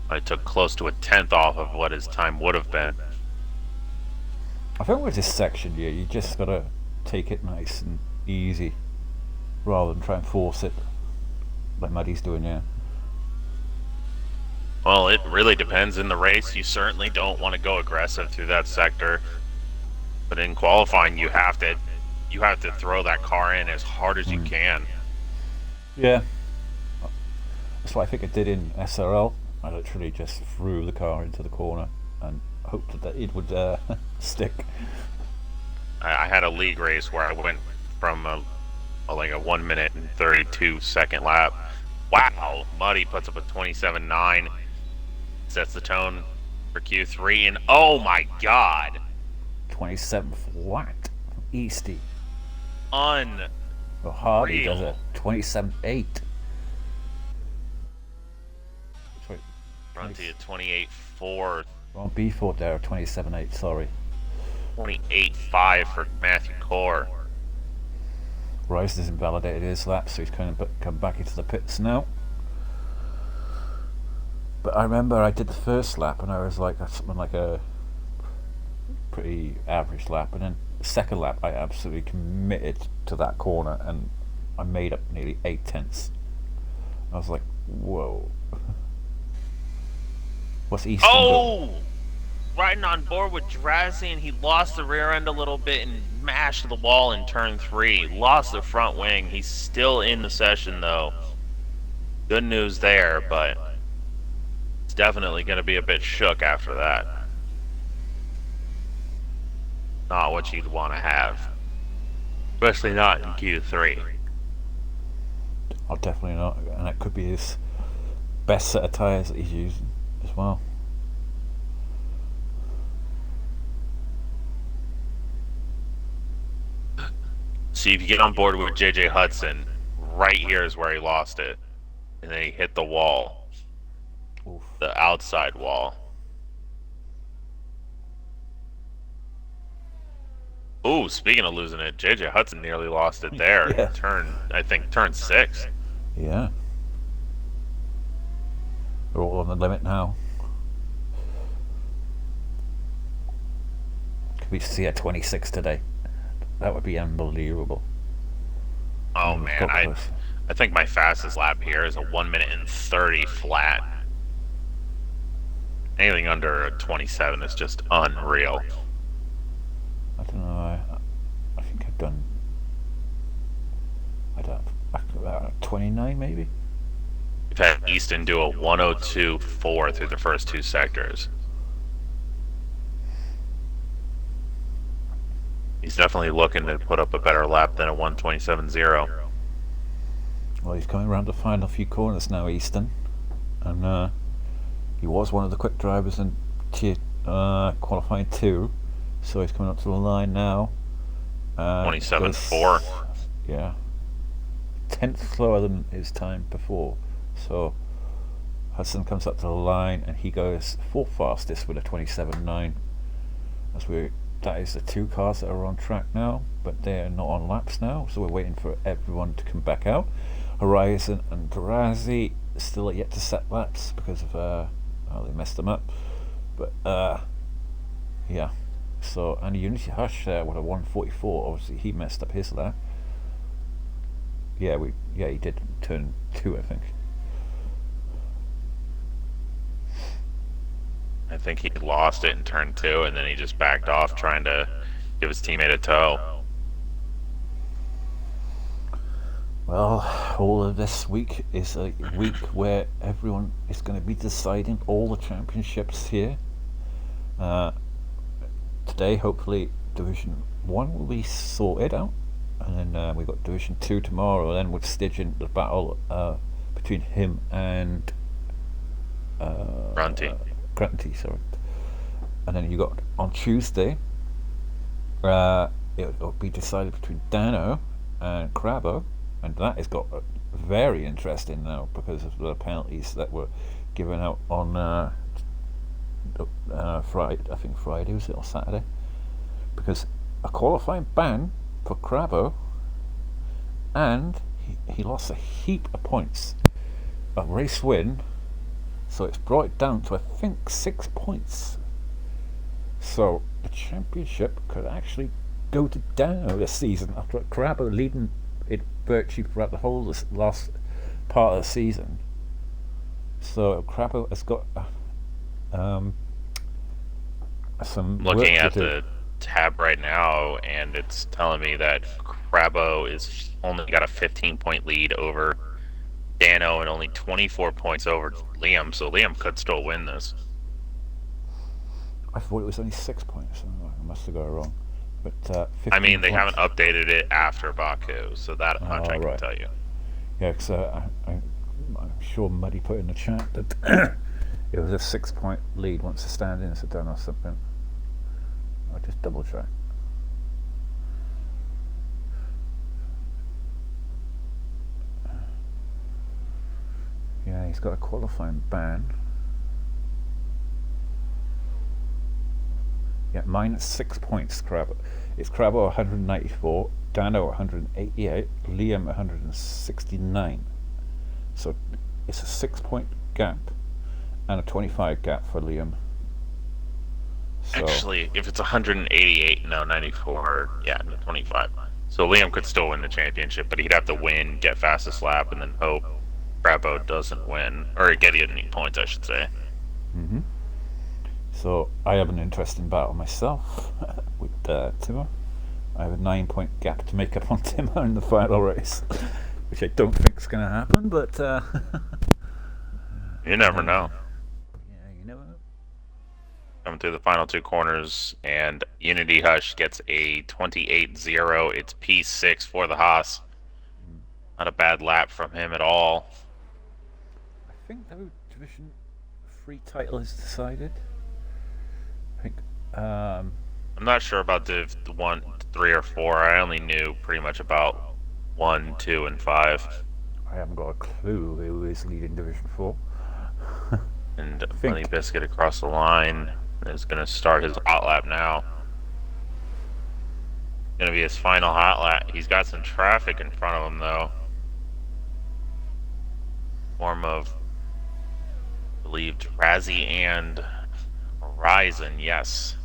I took close to a 10th off of what his time would have been. I think with this section here, you just got to take it nice and easy rather than try and force it like Muddy's doing here. Well, it really depends. In the race, you certainly don't want to go aggressive through that sector. But in qualifying, you have to throw that car in as hard as you can. Yeah. That's what I think I did in SRL. I literally just threw the car into the corner and hoped that it would stick. I had a league race where I went from like a 1 minute and 32 second lap. Wow, Muddy puts up a 27.9, sets the tone for Q3, and oh my god, 27 flat from Easty. unreal. Well, Hardy does a 27.8. Sorry, Grunty at 28.4, wrong B Ford there, 27.8, sorry. 28.5 for Matthew Core. Rice has invalidated his lap, so he's kind of come back into the pits now. But I remember I did the first lap and I was like, that's something like a pretty average lap, and then second lap, I absolutely committed to that corner, and I made up nearly 8 tenths. I was like, whoa. What's Easton doing? Riding on board with Jurazi, and he lost the rear end a little bit and mashed the wall in turn 3. Lost the front wing. He's still in the session, though. Good news there, but it's definitely going to be a bit shook after that. Not what you'd want to have. Especially not in Q3. Oh, definitely not. And that could be his best set of tyres that he's using as well. See, if you get on board with JJ Hudson, right here is where he lost it. And then he hit the wall. Oof. The outside wall. Ooh, speaking of losing it, JJ Hudson nearly lost it there. Yeah. Turn 6. Yeah. We're all on the limit now. Could we see a 26 today? That would be unbelievable. Oh man, I think my fastest lap here is a 1 minute and 30 flat. Anything under a 27 is just unreal. I don't know. I think I've done. I don't. 29 maybe. We've had Easton do a 102.4 through the first 2 sectors. He's definitely looking to put up a better lap than a 127.0. Well, he's coming around the final few corners now, Easton, and he was one of the quick drivers in qualifying 2, so he's coming up to the line now. 27.4. Yeah, 10th slower than his time before. So Hudson comes up to the line, and he goes 4th fastest with a 27.9. That is the 2 cars that are on track now, but they're not on laps now, so we're waiting for everyone to come back out. Horizon and Garazi still yet to set laps because of they messed them up. But yeah. So and Unity Hush with a 144. Obviously he messed up his lap. Yeah, he did turn 2, I think. I think he lost it in turn 2, and then he just backed off trying to give his teammate a tow. Well, all of this week is a week where everyone is going to be deciding all the championships here. Today, hopefully, Division 1 will be sorted out, and then we've got Division 2 tomorrow, and then we're staging the battle between him and Grunty, sorry. And then you got on Tuesday, it'll be decided between Dano and Crabbo, and that has got very interesting now because of the penalties that were given out on Friday. I think Friday was it, or Saturday? Because a qualifying ban for Crabbo, and he lost a heap of points. A race win. So it's brought it down to, I think, 6 points. So the championship could actually go to Dano this season after Crabbo leading it virtually throughout the whole last part of the season. So Crabbo has got some looking work at to do. the tab right now, and it's telling me that Crabbo is only got a 15-point lead over Dano and only 24 points over Liam, so Liam could still win this. I thought it was only 6 points. Oh, I must have got it wrong. But I mean, they points. haven't updated it after Baku, so that much I can tell you. Yeah, because I'm sure Muddy put in the chat that it was a 6 point lead once the stand-ins are done or something. I'll just double check. Yeah, he's got a qualifying ban. Yeah, minus 6 points, Crabbo. It's Crabbo 194, Dano 188, Liam 169. So it's a 6 point gap and a 25 gap for Liam. So, Actually, if it's 188, no, 94, yeah, no, 25. So Liam could still win the championship, but he'd have to win, get fastest lap, and then hope Brabo doesn't win, or get any points, I should say. hmm so I have an interesting battle myself with Timmer. I have a 9-point gap to make up on Timmer in the final race, which I don't think is going to happen, but You never know. yeah, you never know. Coming through the final two corners, and Unity Hush gets a 28-0. It's P6 for the Haas. Not a bad lap from him at all. I think the Division 3 title is decided. I think. I'm not sure about Div 1, 3, or 4. I only knew pretty much about 1, 2, and 5. I haven't got a clue who is leading Division 4. And Money Biscuit across the line is going to start his hot lap now. Going to be his final hot lap. He's got some traffic in front of him, though. Form of, I believe, Razzie and Horizon, yes.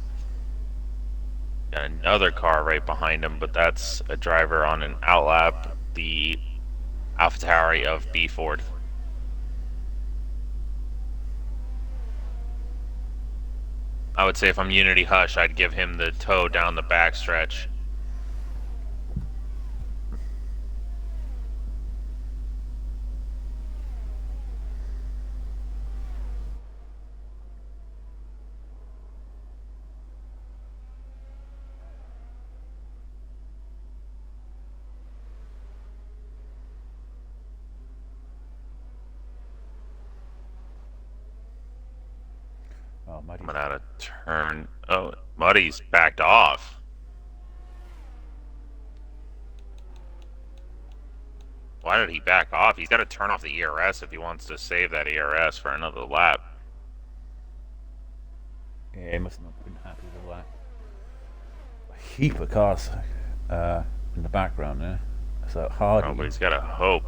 Got another car right behind him, but that's a driver on an outlap, the AlphaTauri of B Ford. I would say if I'm Unity Hush, I'd give him the tow down the backstretch. Oh, Muddy. Coming out of turn. Oh, Muddy's backed off. Why did he back off? He's got to turn off the ERS if he wants to save that ERS for another lap. Yeah, he must not have been happy with that. A heap of cars in the background there. So Hardy. Oh, but he's got to hope.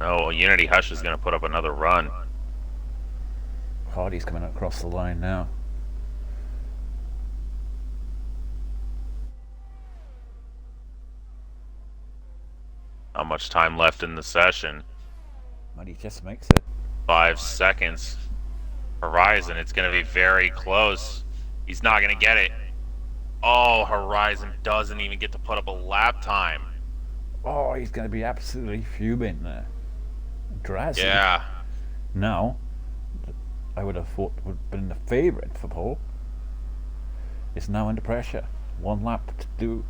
Oh, Unity Hush is going to put up another run. Hardy's coming across the line now. Not much time left in the session. Muddy just makes it. 5 seconds. Horizon, it's going to be very close. He's not going to get it. Oh, Horizon doesn't even get to put up a lap time. Oh, he's going to be absolutely fuming there. Drazzy. Yeah. Now, I would have thought would have been the favourite for Paul. Is now under pressure. One lap to do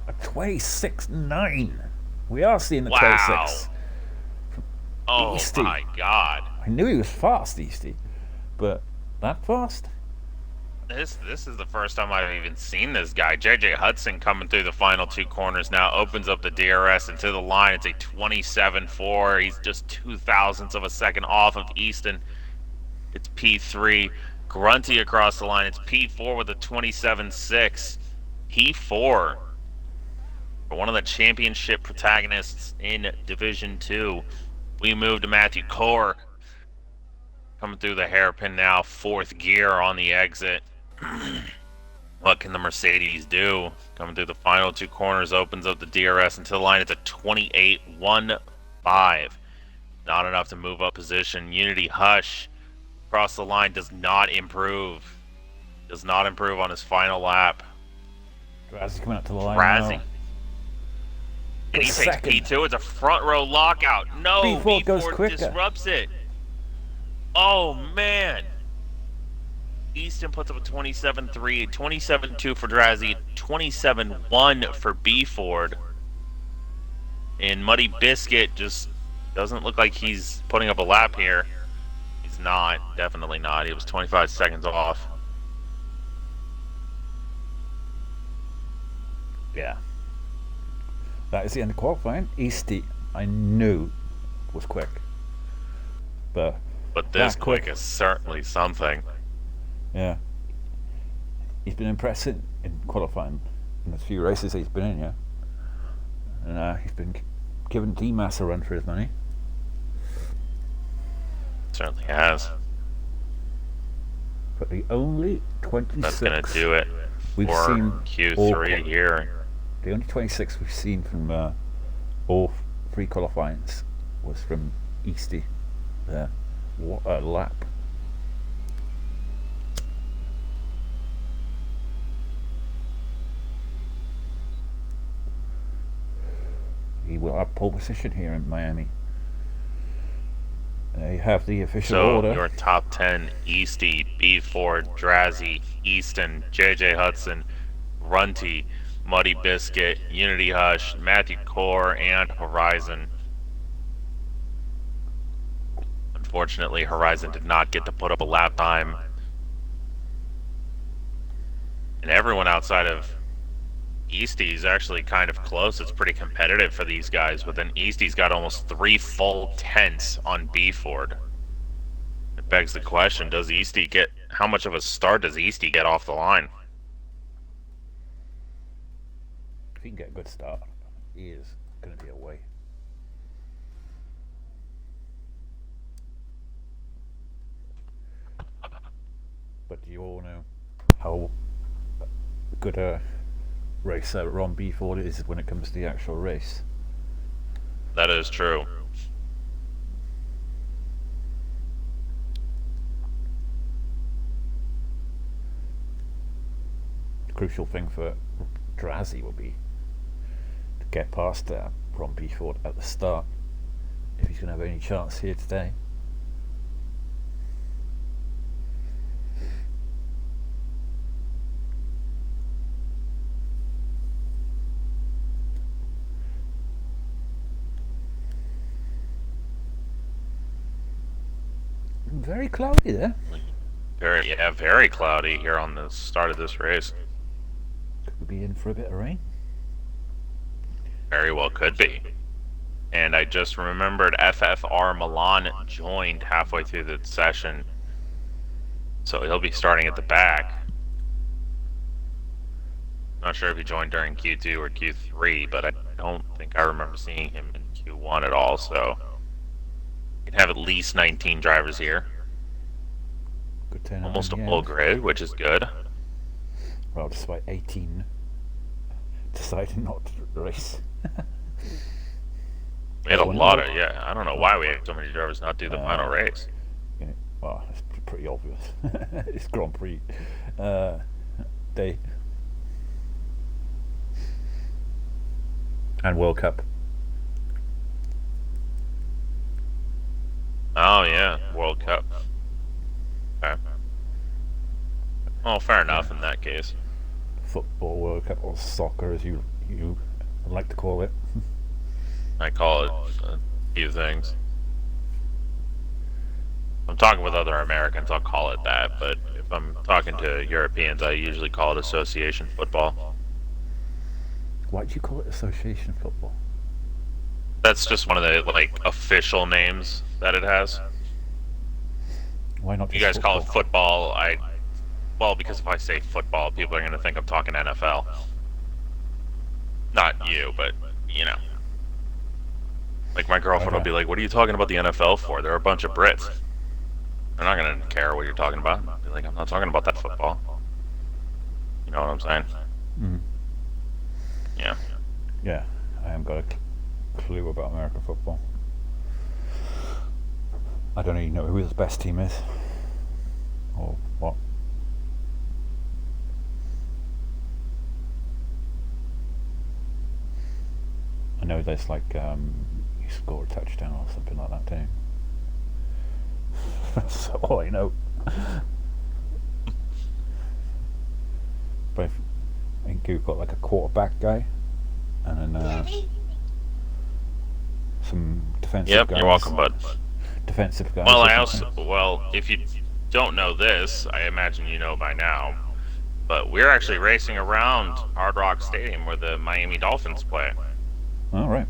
a 26.9. We are seeing the Wow. 26. Oh Easty. my god. I knew he was fast, Easty, but that fast? This is the first time I've even seen this guy. JJ Hudson coming through the final two corners now, opens up the DRS into the line. It's a 27.4. He's just 0.02 of a second off of Easton. It's P3. Grunty across the line. It's P4 with a 27.6. P4 for one of the championship protagonists in Division 2. We move to Matthew Core. Coming through the hairpin now, 4th gear on the exit. What can the Mercedes do? Coming through the final two corners, opens up the DRS into the line. It's a 28.15. Not enough to move up position. Unity Hush across the line does not improve. Does not improve on his final lap. Drazzy's coming up to the line Razzie. now. And he takes Second. P2. It's a front row lockout. No, B4 goes B4 quicker. disrupts it. Oh, man. Easton puts up a 27.3, 27.2 for Drazzy, 27.1 for B Ford. And Muddy Biscuit just doesn't look like he's putting up a lap here. He's not. Definitely not. He was 25 seconds off. Yeah. That is the end of qualifying. Easty, I knew, was quick. But this that quick is certainly something. Yeah. He's been impressive in qualifying in the few races he's been in, yeah. And he's been giving D-Mass a run for his money. Certainly has. But the only 26 That's going to do it we've for seen Q3 here. The only 26 we've seen from all free qualifyings was from Eastie. There. What a lap. He will have pole position here in Miami. They have the official order. So your top 10: Eastie, B Ford, Drazzy, Easton, JJ Hudson, Runty, Muddy Biscuit, Unity Hush, Matthew Core, and Horizon. Unfortunately, Horizon did not get to put up a lap time. And everyone outside of Eastie is actually kind of close. It's pretty competitive for these guys, but then Eastie's got almost 3 full tenths on B Ford. It begs the question, does Eastie get, how much of a start does Eastie get off the line? If he can get a good start, he is going to be away. But you all know how good a racer Ron B Ford is when it comes to the actual race. That is true. The crucial thing for Drazzy will be to get past Ron B Ford at the start if he's going to have any chance here today. Very cloudy there. Very cloudy here on the start of this race. Could be in for a bit of rain. Very well could be. And I just remembered FFR Milan joined halfway through the session, so he'll be starting at the back. Not sure if he joined during Q2 or Q3, but I don't think I remember seeing him in Q1 at all, so you can have at least 19 drivers here. Good turnout. Almost a full grid, which is good. Well, despite 18 deciding not to race. We had a lot of, I don't know why we had so many drivers not do the final race. Yeah, well, it's pretty obvious. It's Grand Prix day. And World Cup. Oh, yeah, World Cup. Okay. Well, fair enough in that case. Football World Cup, or soccer as you like to call it. I call it a few things. If I'm talking with other Americans, I'll call it that, but if I'm talking to Europeans, I usually call it association football. Why do you call it association football? That's just one of the, like, official names that it has. Why not? You guys call it football. Well, because if I say football, people are going to think I'm talking NFL. Not you, but, you know. Like, my girlfriend will be like, what are you talking about the NFL for? They're a bunch of Brits. They're not going to care what you're talking about. I'll be like, I'm not talking about that football. You know what I'm saying? Mm. Yeah. Yeah, I haven't got a clue about American football. I don't even know who the best team is. Or what. I know there's like, you score a touchdown or something like that too. That's all I know. But I think you've got like a quarterback guy and then some defensive guys. Yep, you're welcome, bud. Defensive guys. Well, if you don't know this, I imagine you know by now, but we're actually racing around Hard Rock Stadium where the Miami Dolphins play. All right.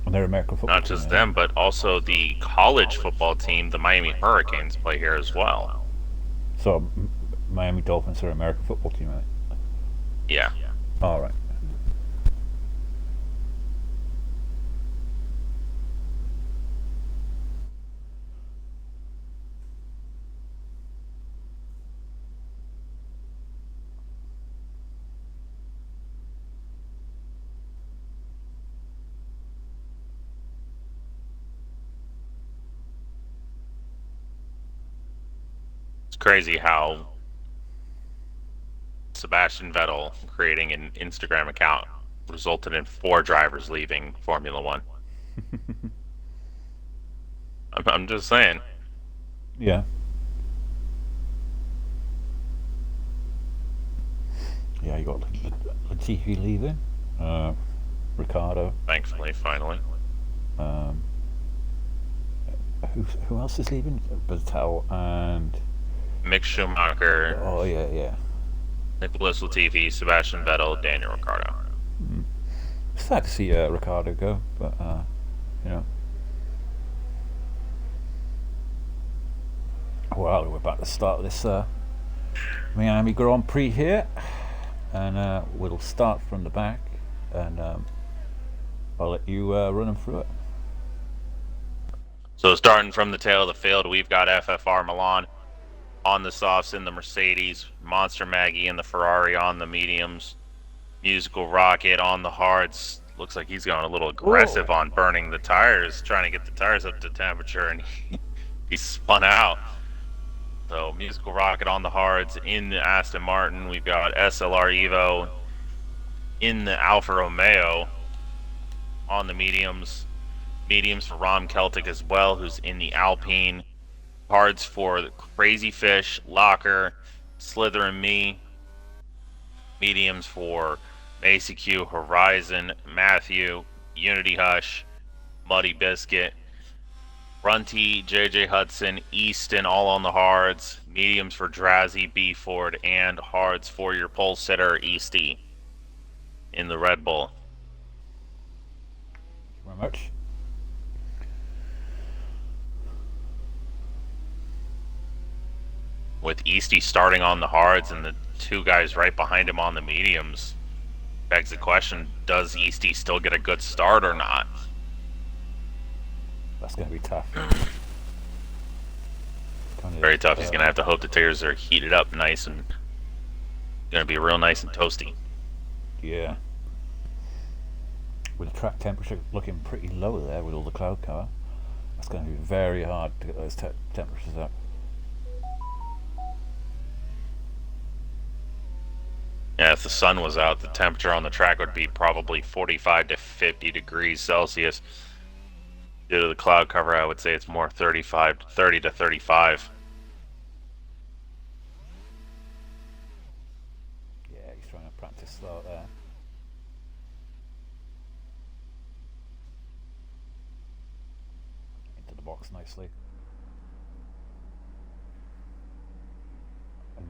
And they're American football. Not just them, but also the college football team, the Miami Hurricanes, play here as well. So, Miami Dolphins are an American football team, right? Yeah. All right. crazy how Sebastian Vettel creating an Instagram account resulted in 4 drivers leaving Formula One. I'm just saying. Yeah. Yeah, you got Latifi leaving. Ricardo. Thankfully, finally. Who else is leaving? Vettel and Mick Schumacher, oh yeah. Nicholas Latifi, Sebastian Vettel, Daniel Ricciardo. It's sad to see Ricardo go, but you know. Well, we're about to start this Miami Grand Prix here, and we'll start from the back, and I'll let you run them through it. So starting from the tail of the field, we've got FFR Milan on the softs in the Mercedes, Monster Maggie in the Ferrari on the mediums, Musical Rocket on the hards. Looks like he's going a little aggressive on burning the tires, trying to get the tires up to temperature, and he spun out. So Musical Rocket on the hards in the Aston Martin. We've got SLR Evo in the Alfa Romeo on the mediums. Mediums for Rom Celtic as well, who's in the Alpine. Hards for the Crazy Fish, Locker, Slither and Me. Mediums for Macy Q, Horizon, Matthew, Unity Hush, Muddy Biscuit, Runty, JJ Hudson, Easton, all on the hards. Mediums for Drazzy, B Ford, and hards for your pole sitter, Easty, in the Red Bull. Thank you very much. With Easty starting on the hards and the 2 guys right behind him on the mediums, begs the question, does Easty still get a good start or not? That's going to be tough. Very tough. He's going to have to hope the tires are heated up nice and going to be real nice and toasty. Yeah. With the track temperature looking pretty low there with all the cloud cover, that's going to be very hard to get those temperatures up. Yeah, if the sun was out, the temperature on the track would be probably 45 to 50 degrees Celsius. Due to the cloud cover, I would say it's more 30 to 35. Yeah, he's trying to practice slow there. Into the box nicely.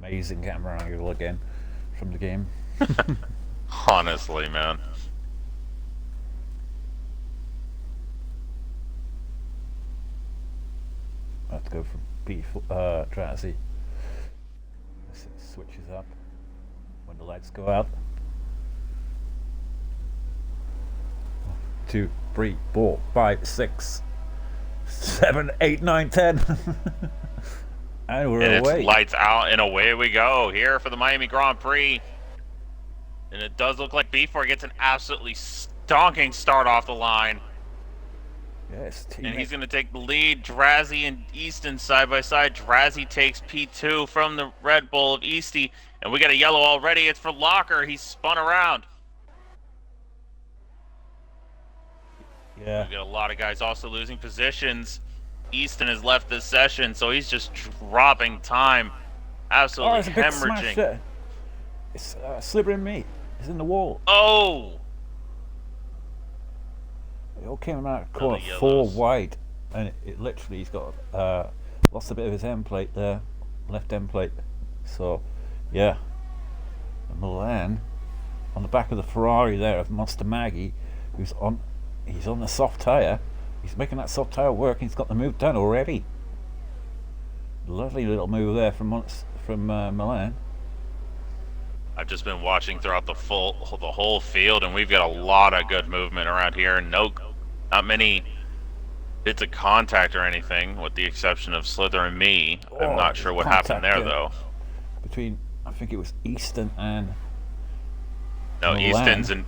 Amazing camera angle again from the game. Honestly, man. I have to go from Drazzy. This switches up when the lights go out. 2, 3, 4, 5, 6, 7, 8, 9, 10. And we're And away. it's lights out and away we go here for the Miami Grand Prix. And it does look like B4 gets an absolutely stonking start off the line. Yes, And he's going to take the lead. Drazzy and Easton side by side. Drazzy takes P2 from the Red Bull of Easty. And we got a yellow already. It's for Locker. He's spun around. Yeah. We got a lot of guys also losing positions. Easton has left this session, so he's just dropping time. Absolutely it's a big hemorrhaging. smash there. It's slithering me. It's in the wall. Oh! It all came out of corner Another 4 yellows. wide, and it literally, he's got lost a bit of his end plate there, left end plate. So, yeah, and Milan on the back of the Ferrari there of Monster Maggie, he's on the soft tire. He's making that soft tire work. He's got the move done already. Lovely little move there from Milan. I've just been watching throughout the whole field, and we've got a lot of good movement around here, and not many bits of contact or anything, with the exception of Slither and me. I'm not sure what happened there, though. Between, I think it was Easton and No, Milan.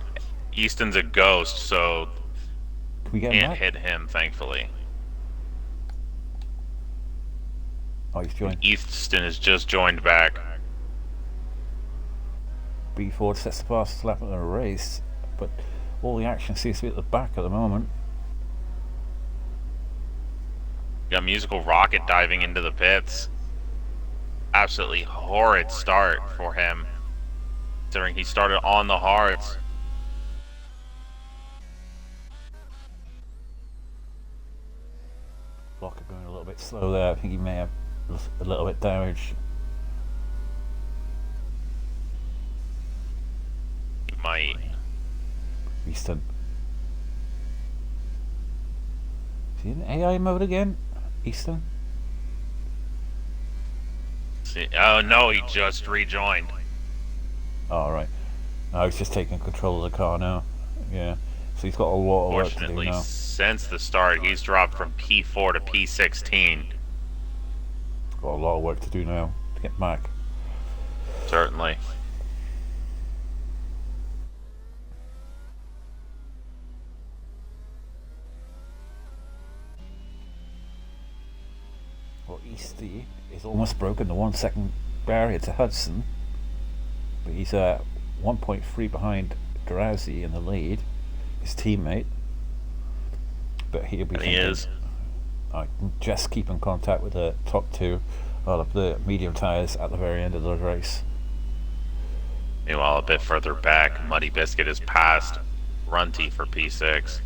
Easton's a ghost, so Can we get him can't back? hit him, thankfully. Oh, he's joined. Easton has just joined back. B Ford sets the fastest lap of the race, but all the action seems to be at the back at the moment. Got Musical Rocket diving into the pits. Absolutely horrid start for him, considering he started on the hards. Blocker going a little bit slow there. I think he may have a little bit damaged. He might. Easton. Is he in AI mode again? Easton? Oh no, he just rejoined. Oh, right. Oh, he's just taking control of the car now. Yeah. So he's got a lot of work to do Fortunately, now. since the start, he's dropped from P4 to P16. Got a lot of work to do now to get back. Certainly. Well, Easty is almost broken the 1 second barrier to Hudson, but he's 1.3 behind Drowsy in the lead, his teammate. But he'll be. And he is. I can just keep in contact with the top two of the medium tyres at the very end of the race. Meanwhile, a bit further back, Muddy Biscuit has passed Runty for P6.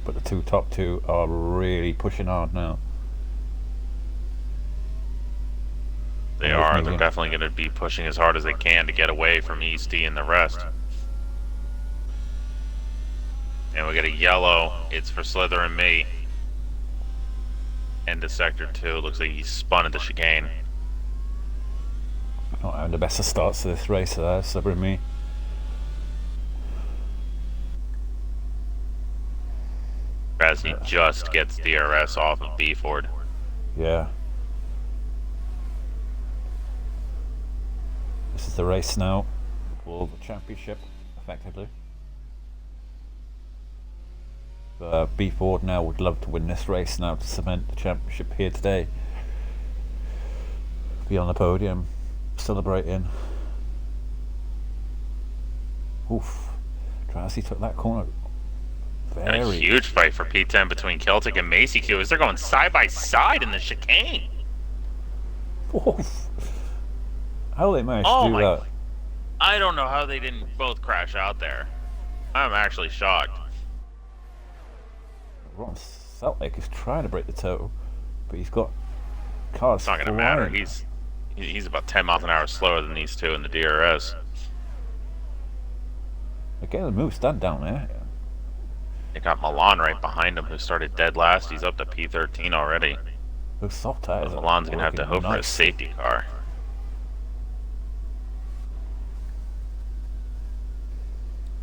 But the top two are really pushing hard now. They are. They're definitely going to be pushing as hard as they can to get away from Easty and the rest. And we get a yellow. It's for Slither and me. Into sector 2. Looks like he's spun at the chicane. Not having the best of starts to this race, Slither and me. As he just gets DRS off of B Ford. Yeah. This is the race now for the championship, effectively. B Ford now would love to win this race now to cement the championship here today. Be on the podium, celebrating. Oof. Drowsy took that corner. And a huge fight for P10 between Celtic and Macy Q as they're going side by side in the chicane. Oof. How they managed to do that? I don't know how they didn't both crash out there. I'm actually shocked. Ron Seltnick is trying to break the total, but he's got cars. It's not going to matter. He's about 10 miles an hour slower than these two in the DRS. Again, the move's done down there. They got Milan right behind him, who started dead last. He's up to P13 already. Those soft tires. Milan's going to have to hope for a safety car.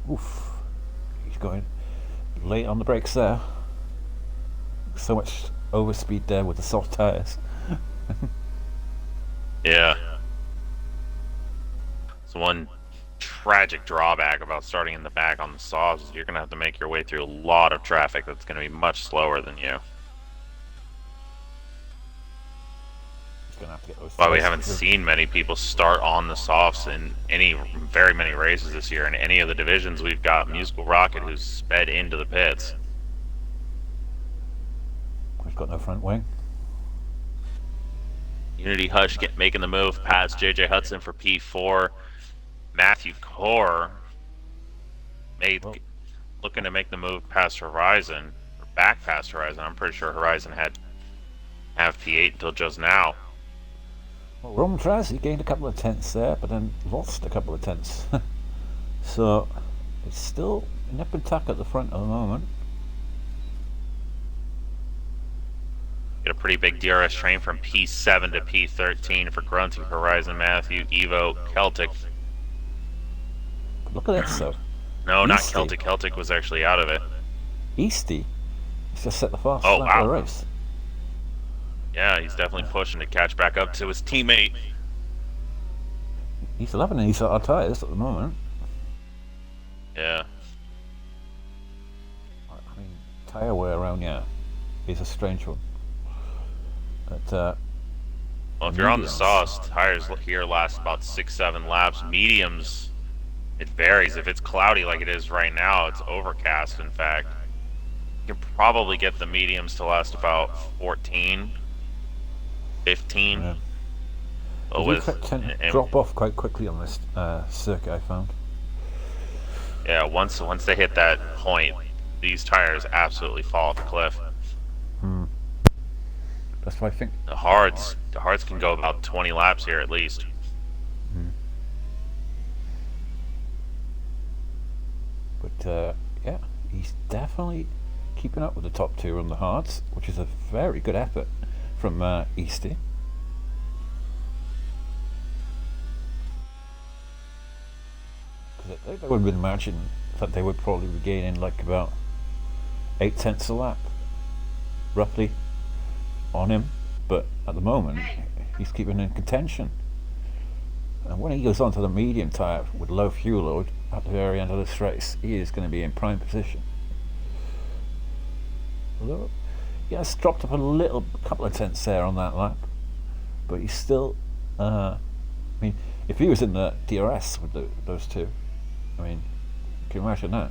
Oof. He's going late on the brakes there. So much overspeed there with the soft tires. Yeah. It's one tragic drawback about starting in the back on the softs is you're going to have to make your way through a lot of traffic that's going to be much slower than you. Why we haven't seen many people start on the softs in very many races this year. In any of the divisions, we've got Musical Rocket who's sped into the pits. We've got no front wing. Unity Hush making the move past JJ Hudson for P4. Matthew Core looking to make the move past Horizon, or back past Horizon. I'm pretty sure Horizon had P8 until just now. Well, Roman Drowsy gained a couple of tenths there, but then lost a couple of tenths. So it's still nip and tuck at the front at the moment. Get a pretty big DRS train from P7 to P13 for Grunty, Horizon, Matthew, Evo, Celtic. Look at this though. No, not Celtic. Celtic was actually out of it. Easty. He's just set the fastest lap of the race. Yeah, he's definitely pushing to catch back up to his teammate. He's loving these sort of tyres at the moment. Yeah. I mean, tyre wear around, yeah, is a strange one. But Well, The if you're on the mediums. sauce, tires here last about 6-7 laps. Mediums, it varies. If it's cloudy like it is right now, it's overcast, in fact. You can probably get the mediums to last about 14, 15. Yeah. But They do tend to drop off quite quickly on this circuit, I found. yeah, once they hit that point, these tires absolutely fall off the cliff. That's why I think The hards can go about 20 laps here at least. But yeah, he's definitely keeping up with the top two on the hards, which is a very good effort from Easty. Because I would imagine that they would probably be gaining like about 8/10 a lap, roughly, on him. But at the moment, he's keeping in contention. And when he goes onto the medium tyre with low fuel load at the very end of this race, he is going to be in prime position. Although he has dropped up a couple of tenths there on that lap, but he's still. I mean, if he was in the DRS with those two, I mean, can you imagine that?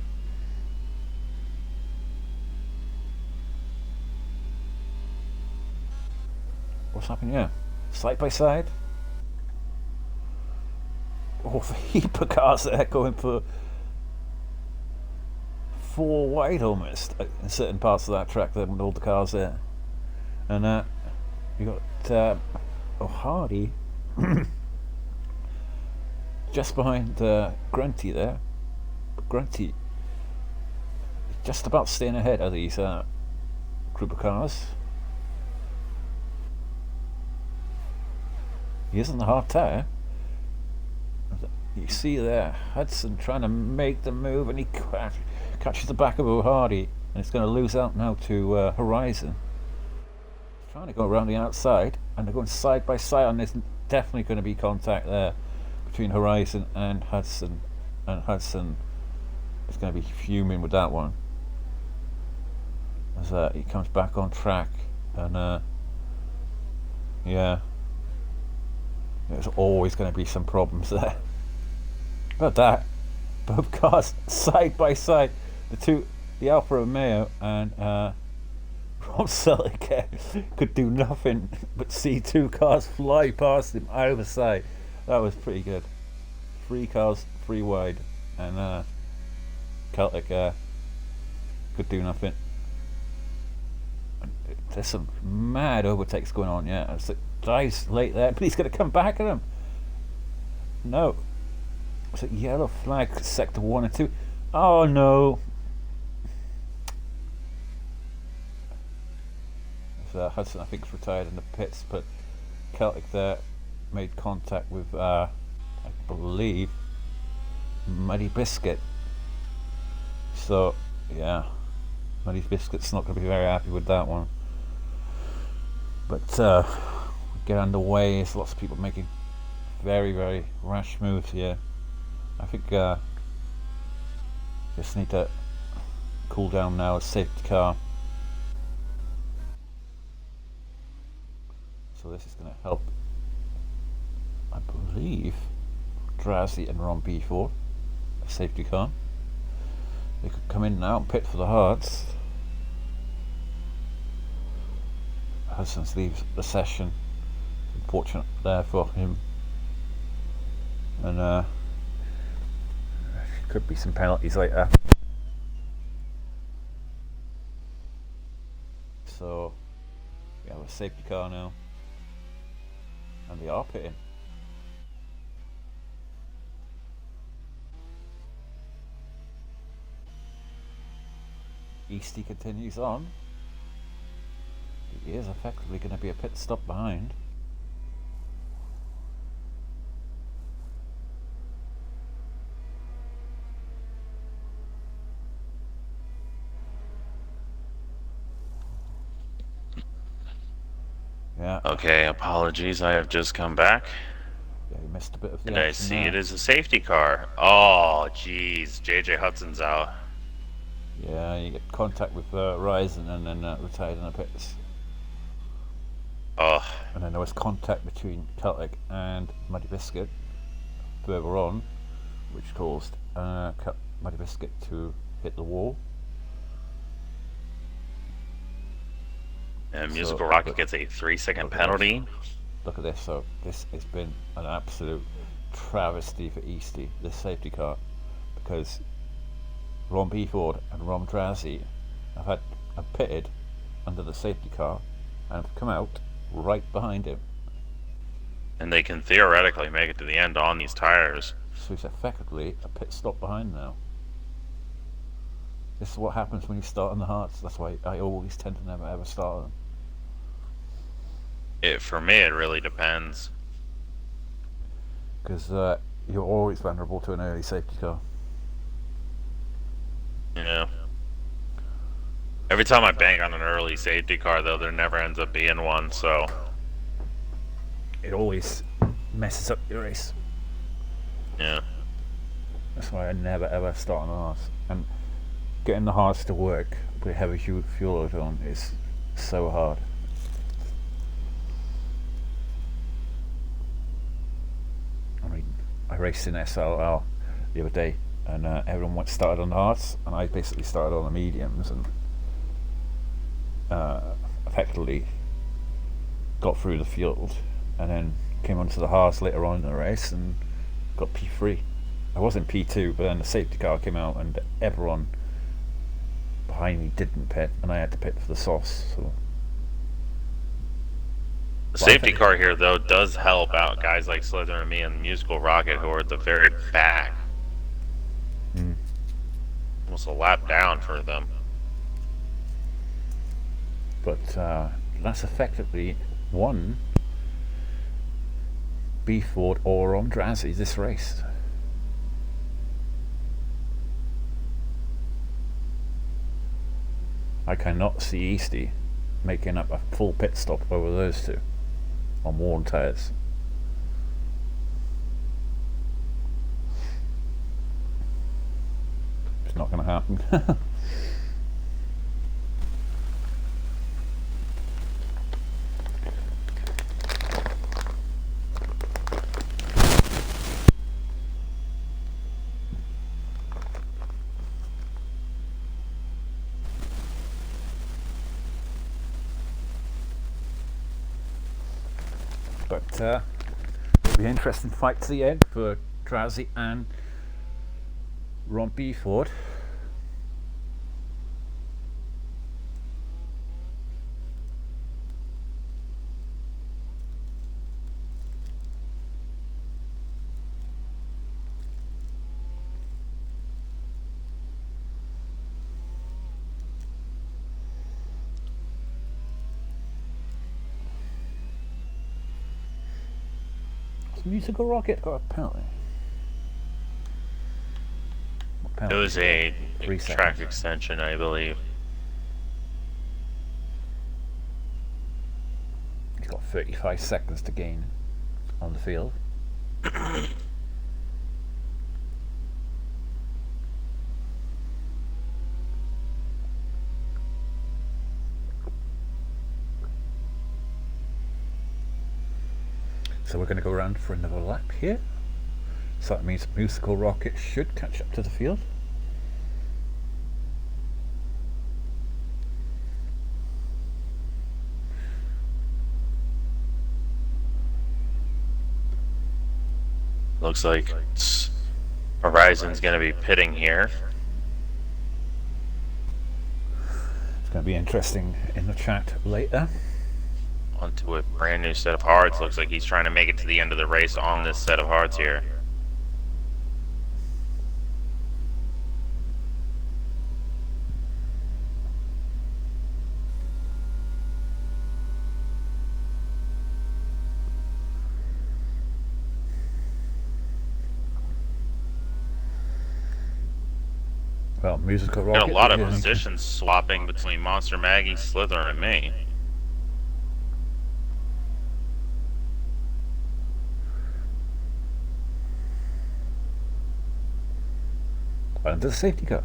What's happening here? Side by side. Oh, the heap of cars there going for 4 wide almost in certain parts of that track there with all the cars there. And you got Hardy just behind Grunty there. Grunty just about staying ahead of these group of cars. He is on the hard tyre. You see there Hudson trying to make the move, and he catches the back of O'Hardy, and it's going to lose out now to Horizon. He's trying to go around the outside, and they're going side by side, and there's definitely going to be contact there between Horizon and Hudson. And Hudson is going to be fuming with that one as he comes back on track. And yeah, there's always going to be some problems there. But that, both cars side by side, the Alfa Romeo and Rob Selleck could do nothing but see 2 cars fly past him out of the sight. That was pretty good. 3 cars, 3 wide, and Celtic could do nothing. There's some mad overtakes going on, yeah. It's like dives late there, but he's going to come back at him. No. It's a yellow flag, sector 1 and 2. Oh no. So Hudson, I think, is retired in the pits, but Celtic there made contact with, I believe, Muddy Biscuit. So, yeah, Muddy Biscuit's not going to be very happy with that one. But we get underway. There's lots of people making very, very rash moves here. I think just need to cool down now. A safety car. So this is going to help, I believe, Drowsy and Ron B4, a safety car. They could come in now and pit for the hards. Hudson's leaves the session. Unfortunate there for him. And could be some penalties later. So we have a safety car now. And they are pitting. Easty continues on. He is effectively going to be a pit stop behind. Yeah. Okay, apologies. I have just come back. Yeah, you missed a bit of the And I action see there. it is a safety car. Oh, jeez. JJ Hudson's out. Yeah, you get contact with Ryzen and then retired in the pits. Oh, And then there was contact between Celtic and Muddy Biscuit further on, which caused Muddy Biscuit to hit the wall. and Musical Rocket gets a 3-second penalty. Look at this. So this has been an absolute travesty for Eastie, this safety car, because Ron Beeford and Ron Drazzy have pitted under the safety car and have come out right behind him. And they can theoretically make it to the end on these tires. So it's effectively a pit stop behind now. This is what happens when you start on the hards. That's why I always tend to never ever start them. For me, it really depends. Because you're always vulnerable to an early safety car. Yeah. Every time I bang on an early safety car, though, there never ends up being one, so... It always messes up your race. Yeah. That's why I never ever start on the hards. And getting the hards to work with heavy fuel load on is so hard. I mean, I raced in SLR the other day, and everyone started on the hards, and I basically started on the mediums, and effectively got through the field, and then came onto the hards later on in the race and got P3. I was in P2, but then the safety car came out, and everyone behind me didn't pit, and I had to pit for the sauce. So the safety car here, though, does help out guys like Slither and me and Musical Rocket, who are at the very back. Almost a lap down for them. But that's effectively won Beeford or on Drazzy this race. I cannot see Eastie making up a full pit stop over those two on worn tyres. It's not going to happen. But it'll be an interesting fight to the end for Drazzy and Ron Beeford. Musical Rocket got a penalty. It was a track extension, I believe. He's got 35 seconds to gain on the field. So we're going to go around for another lap here. So that means Musical Rocket should catch up to the field. Looks like Horizon's going to be pitting here. It's going to be interesting in the chat later. Onto a brand new set of hards. Looks like he's trying to make it to the end of the race on this set of hards here. Well, Musical Rocket. And a lot of positions swapping between Monster Maggie, Slither, and me. Under the safety car.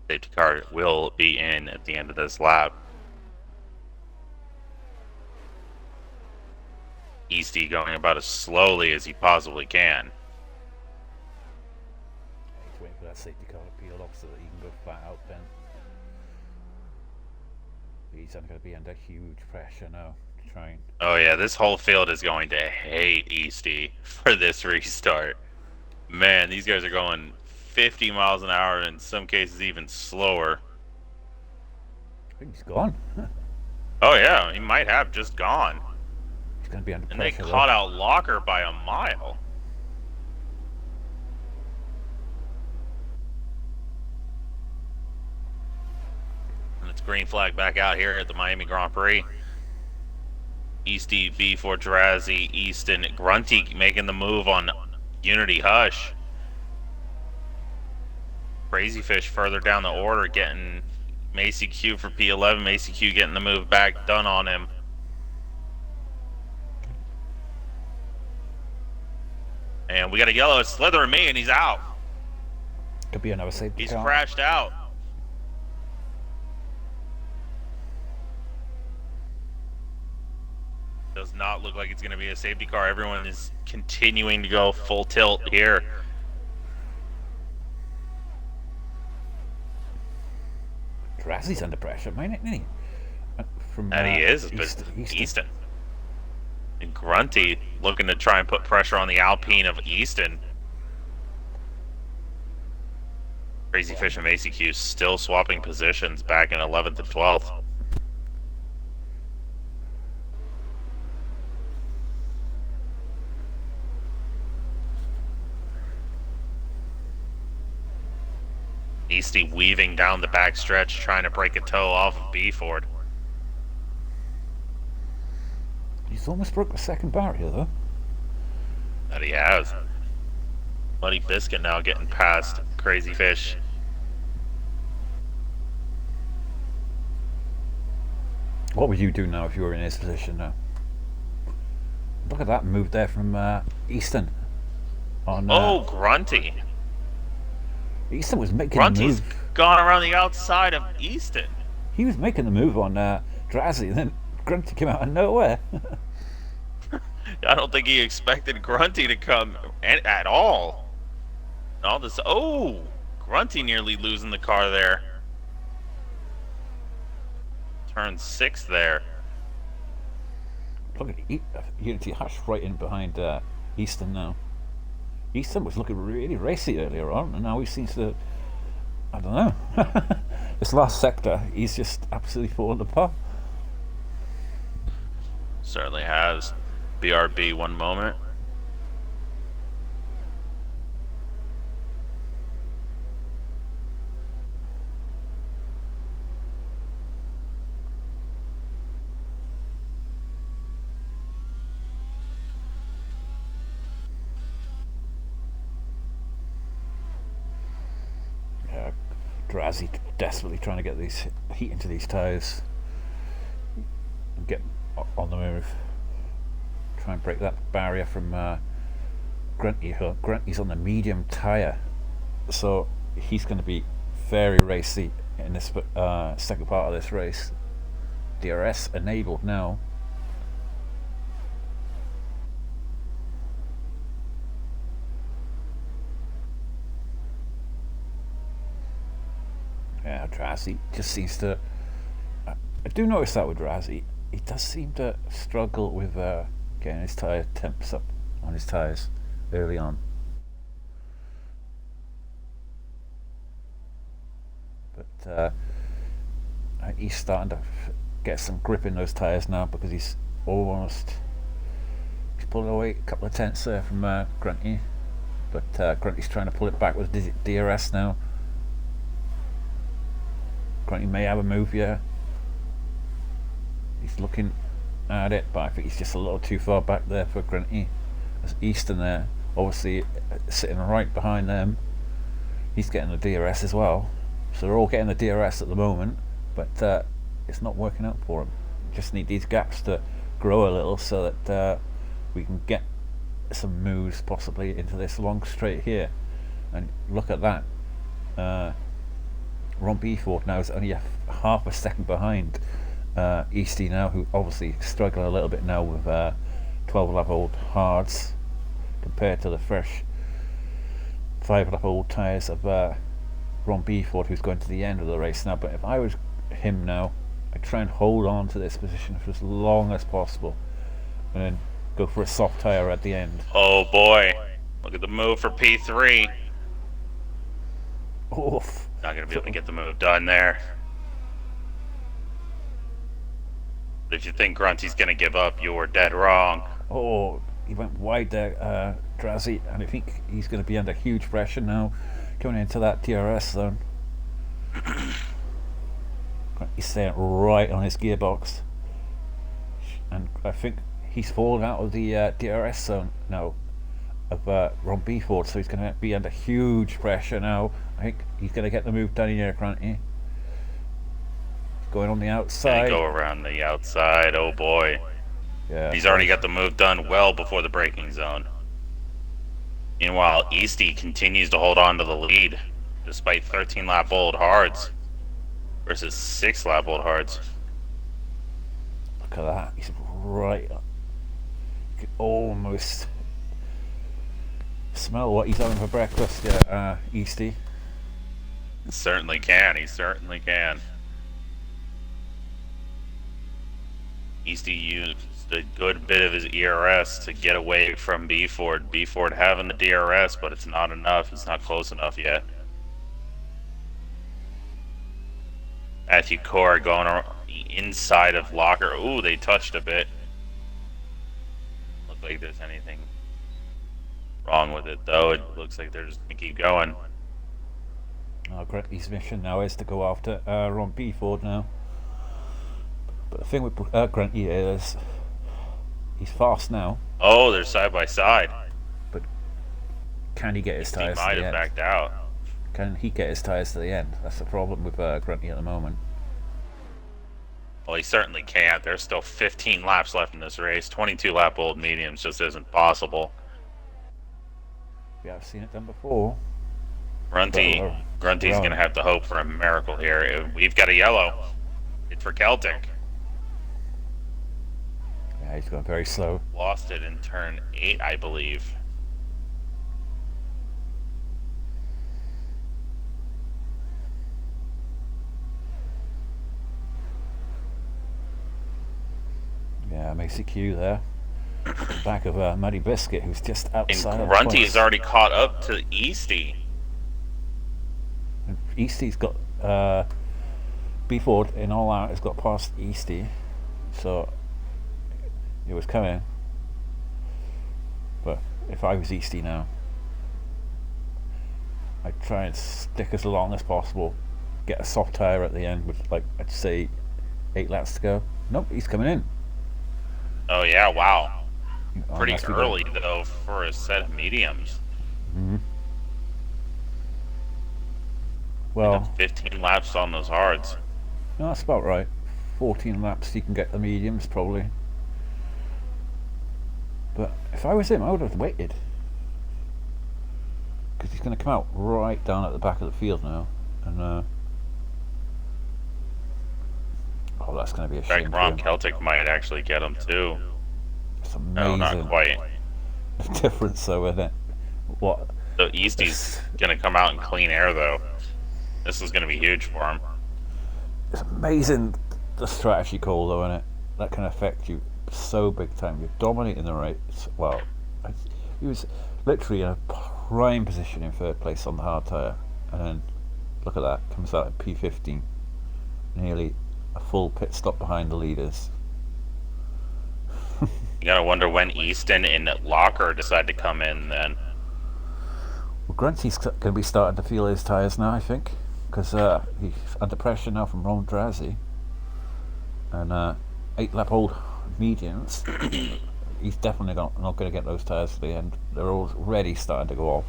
Safety car will be in at the end of this lap. Easty going about as slowly as he possibly can. He's waiting for that safety car to peel off so that he can go flat out then. He's going to be under huge pressure now to try and... Oh yeah, this whole field is going to hate Easty for this restart. Man, these guys are going 50 miles an hour, in some cases even slower. I think he's gone. Oh yeah, he might have just gone. He's going to be under And pressure. they caught out Locker by a mile. And it's green flag back out here at the Miami Grand Prix. Easty V for Drazzy, Easton, Grunty making the move on Unity Hush. Crazy Fish further down the order getting Macy Q for P11. Macy Q getting the move back done on him. And we got a yellow. It's Slither and me, and he's out. Could be another safety He's car. crashed out. Does not look like it's going to be a safety car. Everyone is continuing to go full tilt here. Drazzy's under pressure, isn't he? From, And he is, Easton. but Easton. And Grunty looking to try and put pressure on the Alpine of Easton. Crazy Fish and Macy Q still swapping positions back in 11th and 12th. Easty weaving down the back stretch, trying to break a toe off of B Ford. He's almost broke the second barrier, though. That he has. Muddy Biscuit now getting past Crazy Fish. What would you do now if you were in his position now? Look at that move there from Easton. On, Oh, Grunty. Easton was making the Grunty's move. gone around the outside of Easton. He was making the move on Drazzy, and then Grunty came out of nowhere. I don't think he expected Grunty to come at all. And all this. Oh, Grunty nearly losing the car there. Turn 6 there. Look at Unity Hush right in behind Easton now. Easton was looking really racy earlier on, and now he seems to, I don't know. This last sector, he's just absolutely fallen apart. Certainly has. BRB one moment. Drazzy desperately trying to get these heat into these tyres and get on the move. Try and break that barrier from Grunty. Grunty's on the medium tyre, so he's going to be very racy in this second part of this race. DRS enabled now. Yeah, Drazzy just seems to... I do notice that with Drazzy. He does seem to struggle with getting his tyre temps up on his tyres early on. But he's starting to get some grip in those tyres now, because he's pulling away a couple of tenths there from Grunty. But Grunty's trying to pull it back with DRS now. Grunty may have a move here. He's looking at it, but I think he's just a little too far back there for Grunty. There's Easton there, obviously sitting right behind them. He's getting the DRS as well. So they're all getting the DRS at the moment, but it's not working out for them. Just need these gaps to grow a little so that we can get some moves possibly into this long straight here. And look at that. Ron Beeford now is only half a second behind Eastie now, who obviously struggling a little bit now with 12-lap-old hards compared to the fresh 5-lap-old tyres of Ron Beeford, who's going to the end of the race now. But if I was him now, I'd try and hold on to this position for as long as possible and then go for a soft tyre at the end. Oh boy, look at the move for P3. Oof. Not going to be able to get the move done there. But if you think Grunty's going to give up, you're dead wrong. Oh, he went wide there, Drazzy, and I think he's going to be under huge pressure now coming into that DRS zone. He's staying right on his gearbox, and I think he's fallen out of the DRS zone now of Ron Beeford, so he's going to be under huge pressure now. I think he's going to get the move done here, Grunty. Going on the outside. Go around the outside, oh boy. Yeah, he's already got the move done well before the braking zone. Meanwhile, Eastie continues to hold on to the lead, despite 13-lap-old hards versus 6-lap-old hards. Look at that, he's right. You can almost smell what he's having for breakfast, yeah, Eastie. He certainly can, he certainly can. Eastie used a good bit of his ERS to get away from Beeford. Beeford having the DRS, but it's not enough. It's not close enough yet. Matthew Core going inside of Locker. Ooh, they touched a bit. Look like there's anything wrong with it, though. It looks like they're just going to keep going. Grunty's mission now is to go after Ron Beeford now. But the thing with Grunty is he's fast now. Oh, they're side by side. But can he get his tyres to the end? He might have backed out. Can he get his tyres to the end? That's the problem with Grunty at the moment. Well, he certainly can't. There's still 15 laps left in this race. 22-lap-old mediums just isn't possible. We have seen it done before. Grunty's going to have to hope for a miracle here. We've got a yellow. It's for Celtic. Yeah, he's going very slow. Lost it in turn 8, I believe. Yeah, Macy Q there. Back of Muddy Biscuit, who's just outside. And Grunty has already caught up to Eastie. And Eastie's got Beeford in all out has got past Eastie, so it was coming. But if I was Eastie now, I'd try and stick as long as possible, get a soft tyre at the end with, like, I'd say 8 laps to go. Nope, he's coming in. Oh yeah, wow. Pretty early though for a set of mediums. Mm-hmm. Well, 15 laps on those hards. No, that's about right. 14 laps you can get the mediums probably. But if I was him, I would have waited, because he's going to come out right down at the back of the field now, and oh, that's going to be a shame. Ron Celtic might actually get him too. It's amazing. No, not quite. The difference though, isn't it? What? So Eastie's going to come out in clean air though. This is going to be huge for him. It's amazing the strategy call though, isn't it? That can affect you so big time. You're dominating the race. Well, he was literally in a prime position in third place on the hard tyre, and then look at that, comes out at P15, nearly a full pit stop behind the leaders. You gotta wonder when Easton and Locker decide to come in then. Well, Grunty's going to be starting to feel his tyres now, I think, because he's under pressure now from Ron Drazzy, and 8-lap-old mediums. He's definitely not going to get those tyres to the end. They're already starting to go off.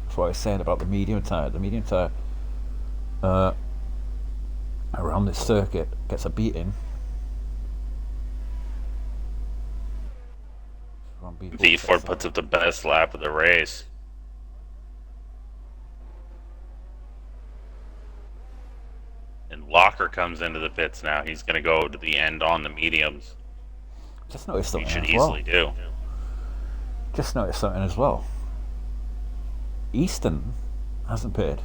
That's what I was saying about the medium tyre. The medium tyre around this circuit gets a beating. V4 puts up the best lap of the race. Locker comes into the pits now. He's going to go to the end on the mediums. Just noticed He something should as easily well. do. Just noticed something as well. Easton hasn't pitted.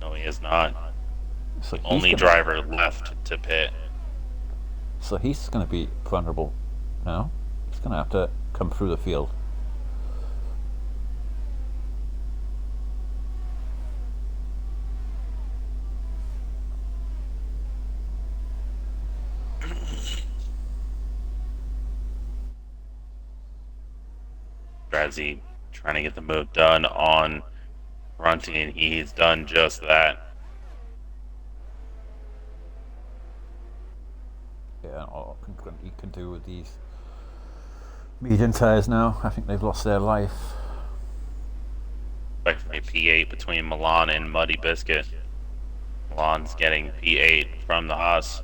No, he is not. So Only driver left to pit. So he's going to be vulnerable now. He's going to have to come through the field. Drazzy trying to get the move done on Grunty, and he's done just that. Yeah, all he can do with these medium tyres now. I think they've lost their life. Effectively P8 between Milan and Muddy Biscuit. Milan's getting P8 from the Haas.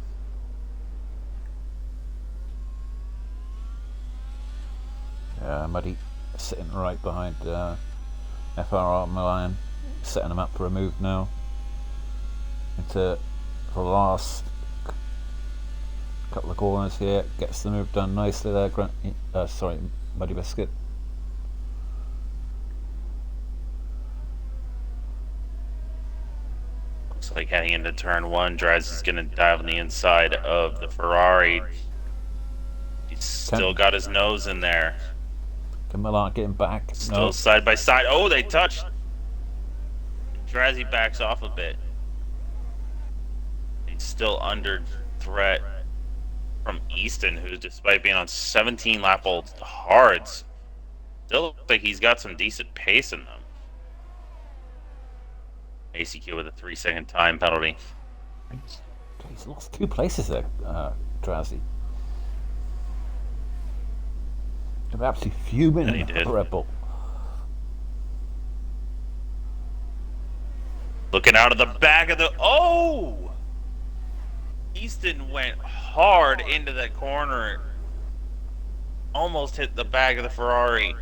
Muddy sitting right behind FRR Milan, setting them up for a move now into the last couple of corners here. Gets the move done nicely there. Muddy Biscuit. Looks like heading into turn one, Draz is going to dive on the inside of the Ferrari. He's still got his nose in there. Can Milan get him back? Still side by side. Oh, they touched. Drazzy backs off a bit. He's still under threat from Easton, who, despite being on 17 lap old hards, still looks like he's got some decent pace in them. ACQ with a 3-second time penalty. He's lost 2 places there, Drazzy. They're absolutely fuming in the Red Bull. Looking out of the back of the... Oh! Easton went hard into that corner. Almost hit the back of the Ferrari.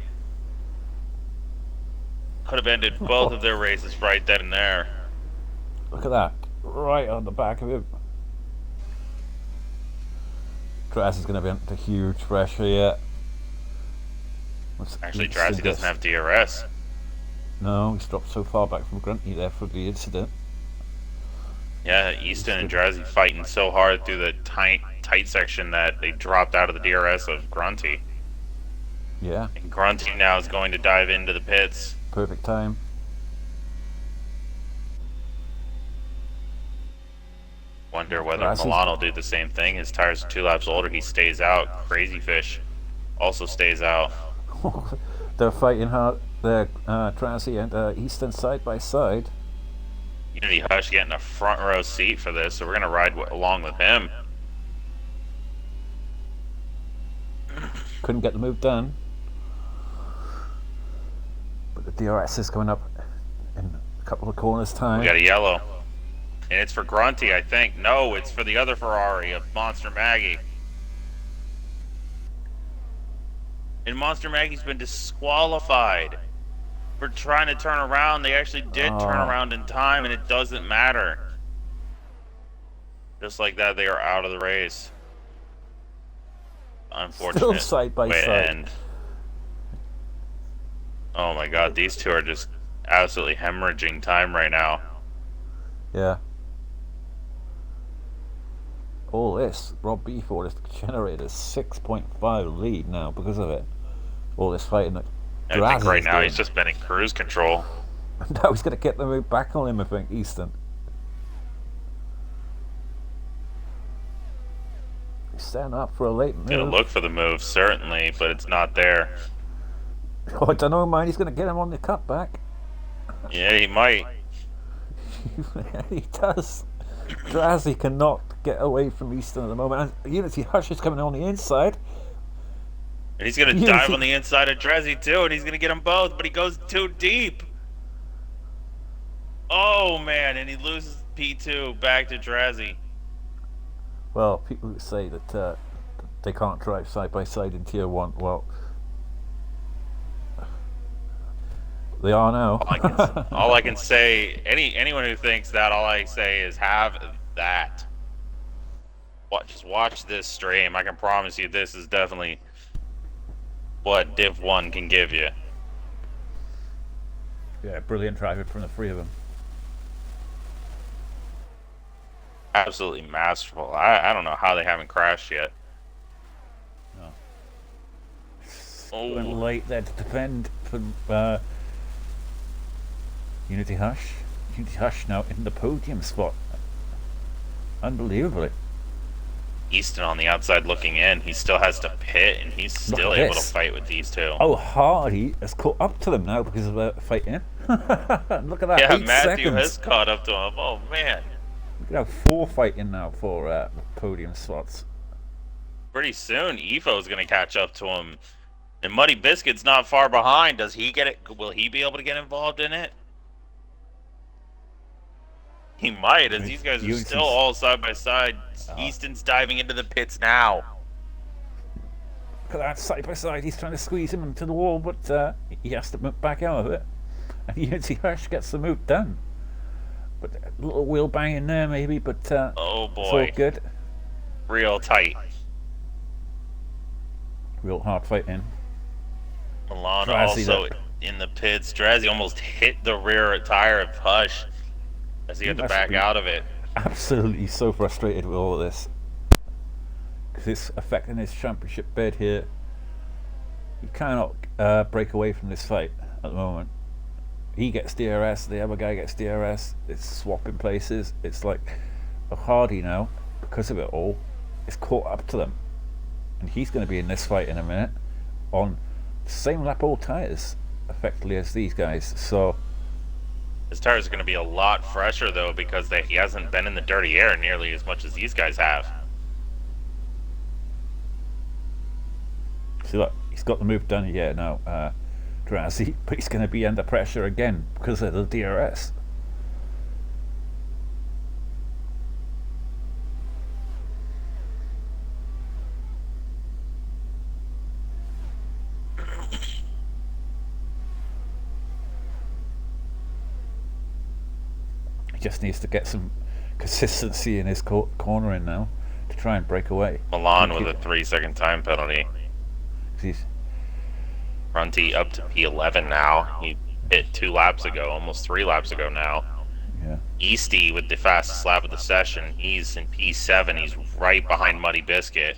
Could have ended both of their races right then and there. Look at that. Right on the back of him. Drazzy's going to be under huge pressure here. Actually, Drazzy doesn't have DRS. No, he's dropped so far back from Grunty there for the incident. Yeah, Easton and Drazzy fighting so hard through the tight section that they dropped out of the DRS of Grunty. Yeah. And Grunty now is going to dive into the pits. Perfect time. Wonder whether Milan will do the same thing. His tires are 2 laps older. He stays out. Crazy Fish also stays out. They're fighting hard. They're Drazzy and Easton side by side. Unity Hush getting a front row seat for this, so we're going to ride along with him. Couldn't get the move done. But the DRS is coming up in a couple of corners time. We got a yellow. And it's for Grunty, I think. No, it's for the other Ferrari of Monster Maggie. And Monster Maggie's been disqualified for trying to turn around. They actually did turn around in time, and it doesn't matter. Just like that, they are out of the race. Unfortunate. Still side by side. End. Oh my god, these two are just absolutely hemorrhaging time right now. Yeah. All this, Rob Beeford has generated a 6.5 lead now because of it. All this fighting that I think right now he's just been in cruise control. Now he's going to get the move back on him, I think, Easton. He's setting up for a late move. Gonna look for the move, certainly, but it's not there. Oh, I don't know, man. He's going to get him on the cutback. Yeah, he might. He does. Drazzy cannot get away from Easton at the moment. And Unity Hush is coming on the inside. And he's going to dive on the inside of Drazzy too, and he's going to get them both, but he goes too deep. Oh, man, and he loses P2 back to Drazzy. Well, people who say that they can't drive side by side in Tier 1, well, They are now. All I can say, anyone who thinks that, all I say is have that. Just watch this stream. I can promise you, this is definitely what Div 1 can give you. Yeah, brilliant driving from the three of them. Absolutely masterful. I don't know how they haven't crashed yet. No. Oh. Went late there to defend for Unity Hush. Unity Hush now in the podium spot. Unbelievably. Easton on the outside looking in. He still has to pit, and he's still able to fight with these two. Oh, Hardy has caught up to them now because of the fighting. Look at that. Yeah, 8 Matthew seconds. has caught up to him. Oh, man. We could have 4 fighting now for podium slots. Pretty soon, Efo's going to catch up to him. And Muddy Biscuit's not far behind. Does he get it? Will he be able to get involved in it? He might, as these guys are still all side by side. Easton's diving into the pits now. Look at that, side by side. He's trying to squeeze him into the wall, but he has to move back out of it. And Unity Hush gets the move done. But a little wheel bang in there, maybe, but oh boy, it's all good. Real tight. Real hard fighting. Milan also in the pits. Drazzy almost hit the rear tire of Hush as he had to back out of it. Absolutely so frustrated with all of this. Because it's affecting his championship bid here. He cannot break away from this fight at the moment. He gets DRS, the other guy gets DRS. It's swapping places. It's like a Hardy now, because of it all, is caught up to them. And he's going to be in this fight in a minute on the same lap all tyres, effectively, as these guys. So his tires are going to be a lot fresher, though, because he hasn't been in the dirty air nearly as much as these guys have. See, look, he's got the move done here now, Drazzy, but he's going to be under pressure again because of the DRS. He just needs to get some consistency in his cornering now to try and break away. Milan with a 3-second time penalty. He's Runty up to P11 now. He hit 2 laps ago, almost 3 laps ago now. Yeah. Easty with the fastest lap of the session. He's in P7. He's right behind Muddy Biscuit.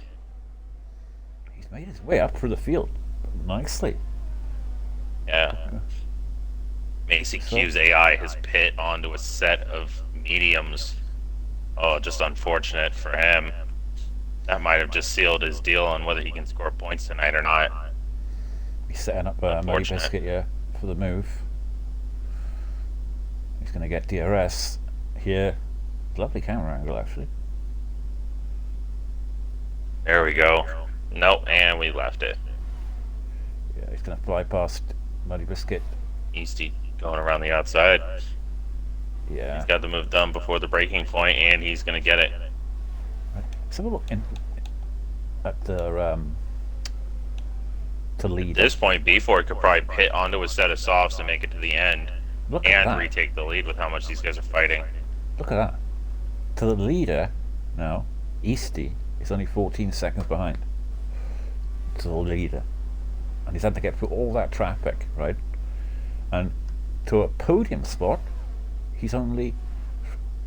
He's made his way up through the field nicely. Yeah. Macy Q's AI has pit onto a set of mediums. Oh, just unfortunate for him. That might have just sealed his deal on whether he can score points tonight or not. He's setting up Muddy Biscuit here for the move. He's going to get DRS here. Lovely camera angle, actually. There we go. Nope, and we left it. Yeah, he's going to fly past Muddy Biscuit. Easty going around the outside. Yeah. He's got the move done before the breaking point, and he's going to get it. Right. Let's have a look at the to lead. At this point, B4 could probably pit onto a set of softs and make it to the end. Look at and that. retake the lead with how much these guys are fighting. Look at that. To the leader now, Easty is only 14 seconds behind. To the leader. And he's had to get through all that traffic, right? And to a podium spot, he's only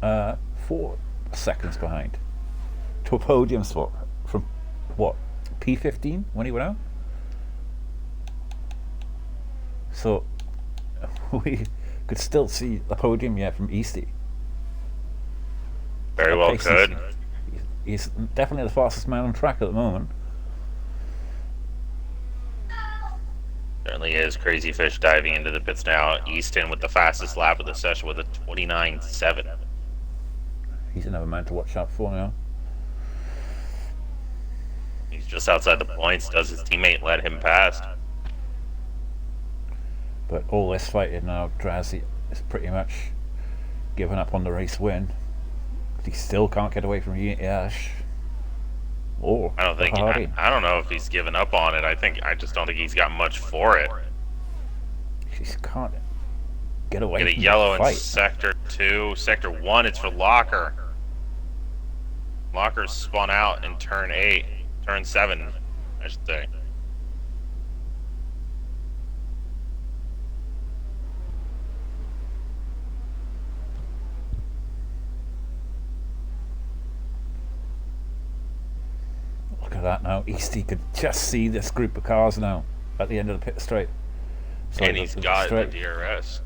4 seconds behind. To a podium spot from what? P15 when he went out? So we could still see the podium yet from Easty. Very well could. He's definitely the fastest man on track at the moment. Certainly is. Crazy Fish diving into the pits now. Easton with the fastest lap of the session with a 29.7. He's another man to watch out for now. He's just outside the points. Does his teammate let him past? But all this fighting now, Drazzy is pretty much given up on the race win. He still can't get away from Yash. Or I don't think. I don't know if he's given up on it. I just don't think he's got much for it. He can't get away Get a from yellow the in fight. Sector 2. Sector 1, it's for Locker. Locker's spun out in turn 8. Turn 7, I should say. Look at that now. Easty could just see this group of cars now at the end of the pit straight. Sorry, And he's the got the straight. DRS.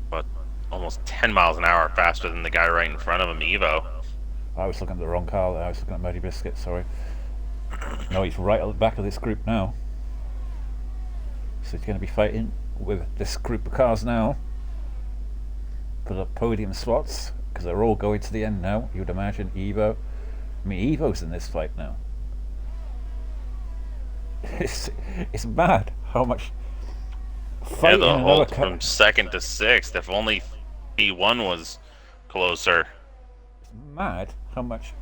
But almost 10 miles an hour faster than the guy right in front of him, Evo. I was looking at the wrong car there. I was looking at Muddy Biscuit, sorry. No, he's right at the back of this group now. So he's going to be fighting with this group of cars now for the podium slots, because they're all going to the end now. You would imagine Evo. I mean, Evo's in this fight now. It's mad how much fighting Yeah, the another hold car. from 2nd to 6th. If only P1 was closer. It's mad how much.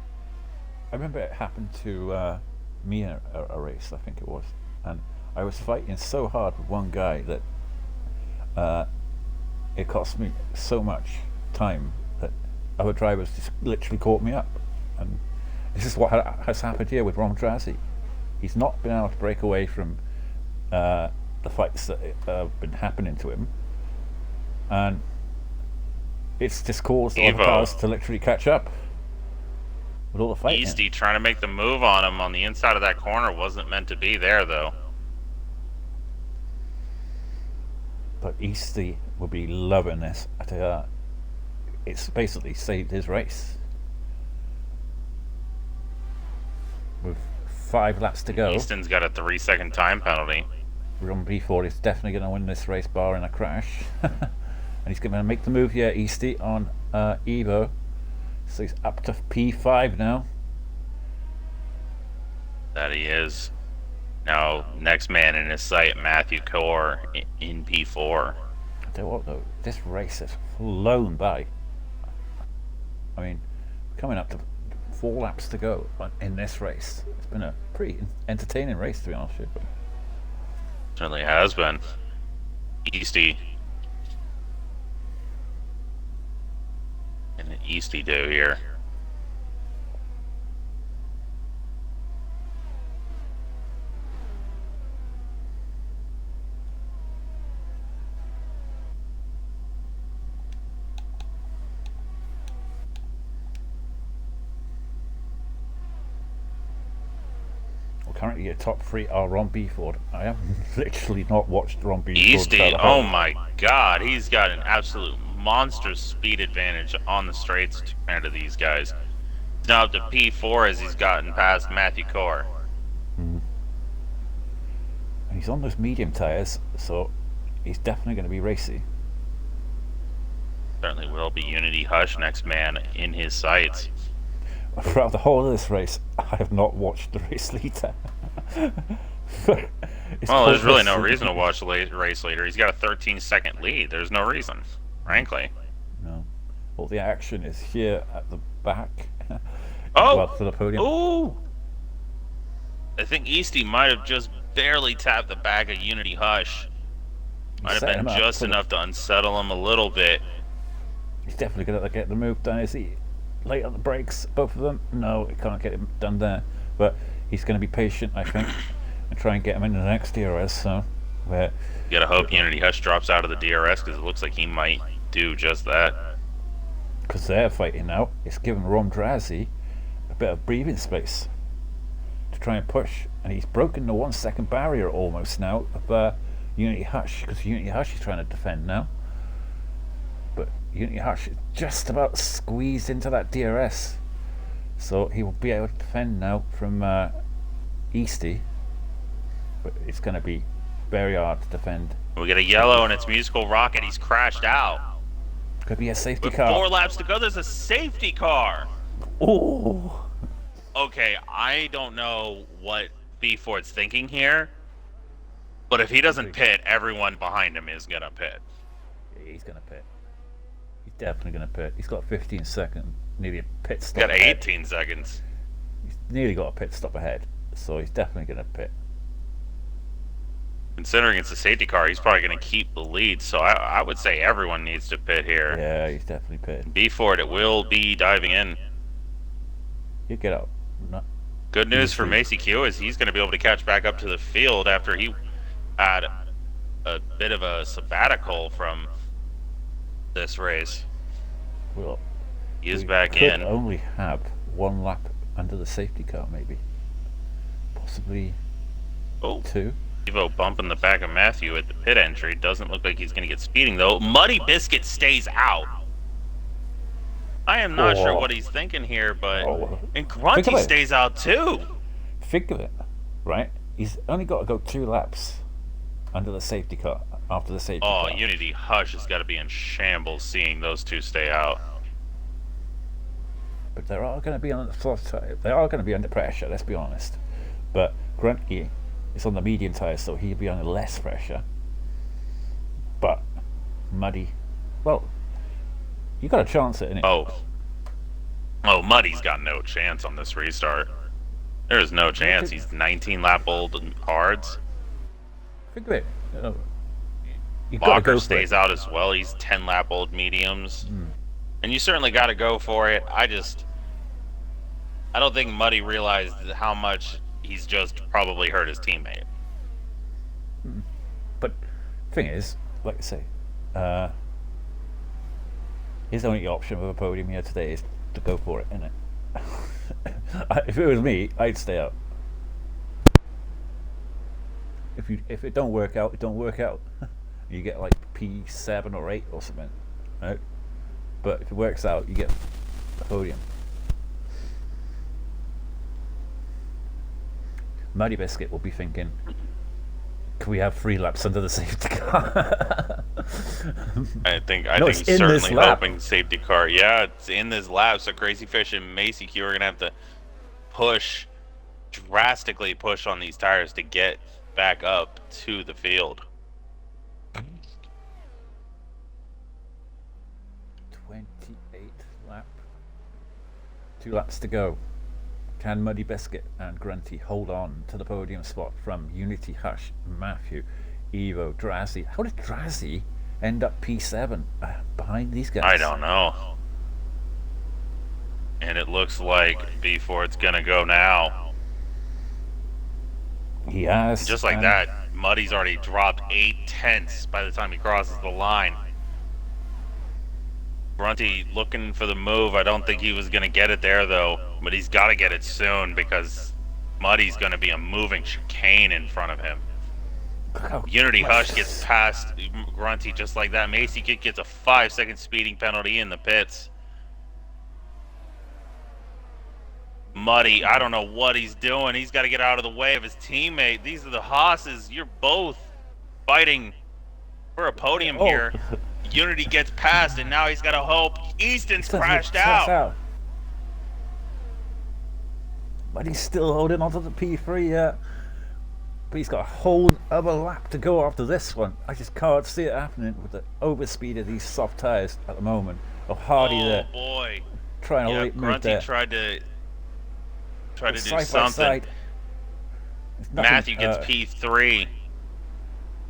I remember it happened to me in a race, I think it was, and I was fighting so hard with one guy that it cost me so much time that other drivers just literally caught me up. And this is what has happened here with Ron Drazzy. He's not been able to break away from the fights that have been happening to him, and it's just caused all the Evo. cars to literally catch up with all the fighting. Easty trying to make the move on him on the inside of that corner wasn't meant to be there, though. But Easty will be loving this. I tell you that. It's basically saved his race. With 5 laps to go, Easton's got a 3-second time penalty. Ron B4 is definitely going to win this race barring a crash. And he's going to make the move here, Easty, on Evo. So he's up to P5 now. That he is. Now, next man in his sight, Matthew Core in P4. I tell you what though, this race has flown by. I mean, coming up to 4 laps to go in this race. It's been a pretty entertaining race, to be honest with you. Certainly has been. Easty. And an Easty do here. Currently, your top 3 are Ron Beeford. I have literally not watched Ron Beeford. Easty, oh my god, he's got an absolute monster speed advantage on the straights compared to these guys. He's now up to P4 as he's gotten past Matthew Core. And he's on those medium tyres, so he's definitely going to be racy. Certainly will be Unity Hush, next man in his sights. Throughout the whole of this race, I have not watched the race leader. Well, there's really no reason to watch the race leader. He's got a 13-second lead. There's no reason, frankly. No. All the action is here at the back. Oh! Well, for the podium. Ooh! I think Easty might have just barely tapped the back of Unity Hush. Might have Set been him up just for the- enough to unsettle him a little bit. He's definitely going to get the move done. Is he late on the brakes, both of them? No, he can't get it done there. But he's going to be patient, I think, and try and get him into the next DRS. So, where You gotta hope Unity Hush drops out of the DRS because it looks like he might do just that. because they're fighting now, it's given Ron Drazzy a bit of breathing space to try and push, and he's broken the 1 second barrier almost now of Unity Hush, because Unity Hush is trying to defend now. But Unity Hush is just about squeezed into that DRS, so he will be able to defend now from Easty, but it's going to be very hard to defend. We get a yellow and it's Musical Rocket. He's crashed out. Could be a safety With car. 4 laps to go, there's a safety car. Oh, Okay, I don't know what B Ford's thinking here, but if he doesn't pit, everyone behind him is gonna pit. he's going to pit. He's definitely going to pit. He's got 15 seconds, nearly a pit He's stop got ahead. 18 seconds. He's nearly got a pit stop ahead, so he's definitely going to pit. Considering it's a safety car, he's probably going to keep the lead. So I would say everyone needs to pit here. Yeah, he's definitely pitted. B Ford, it will be diving in. You get out. Good news for Macy Q is he's going to be able to catch back up to the field after he had a bit of a sabbatical from this race. Well, he is back in. in. Only have one lap under the safety car, maybe. Possibly 2. Evo bumping the back of Matthew at the pit entry. Doesn't look like he's going to get speeding, though. Muddy Biscuit stays out. I am not sure what he's thinking here, but... And Grunty stays out, too. Think of it, right? He's only got to go 2 laps under the safety car, after the safety car. Oh, Unity Hush has got to be in shambles seeing those 2 stay out. But they're all going to be on the soft tire. They are going to be under pressure, let's be honest. But Grunty is on the medium tire, so he'll be under less pressure. But Muddy, well, you got a chance at it. Oh, Muddy's got no chance on this restart. There's no chance. He's 19 lap old and hards. Think of it. Walker stays out as well. He's 10 lap old mediums. And you certainly got to go for it. I don't think Muddy realized how much he's just probably hurt his teammate. But thing is, like I say, his only option with a podium here today is to go for it, innit? If it was me, I'd stay out. If it don't work out, it don't work out. You get like P7 or 8 or something, right? But if it works out, you get a podium. Muddy Biscuit will be thinking, can we have 3 laps under the safety car? I think he's certainly hoping safety car. Yeah, it's in this lap. So Crazy Fish and Macy Q are gonna have to drastically push on these tires to get back up to the field. 28 lap. 2 laps to go. Can Muddy Biscuit and Grunty hold on to the podium spot from Unity, Hush, Matthew, Evo, Drazzy? How did Drazzy end up P7 behind these guys? I don't know. And it looks like B Ford's gonna go now. He has. Just like that, Muddy's already dropped 8/10 by the time he crosses the line. Grunty looking for the move. I don't think he was going to get it there, though. But he's got to get it soon because Muddy's going to be a moving chicane in front of him. Unity Hush gets past Grunty just like that. Macy Kid gets a 5-second speeding penalty in the pits. Muddy, I don't know what he's doing. He's got to get out of the way of his teammate. These are the Haas's. You're both fighting for a podium here. Unity gets past, and now he's got to hope. Easton's crashed out. But he's still holding onto the P3 yet. But he's got a whole other lap to go after this one. I just can't see it happening with the overspeed of these soft tires at the moment. Oh, Hardy there. Oh, boy. Trying to move there. tried to do something. Matthew gets P3.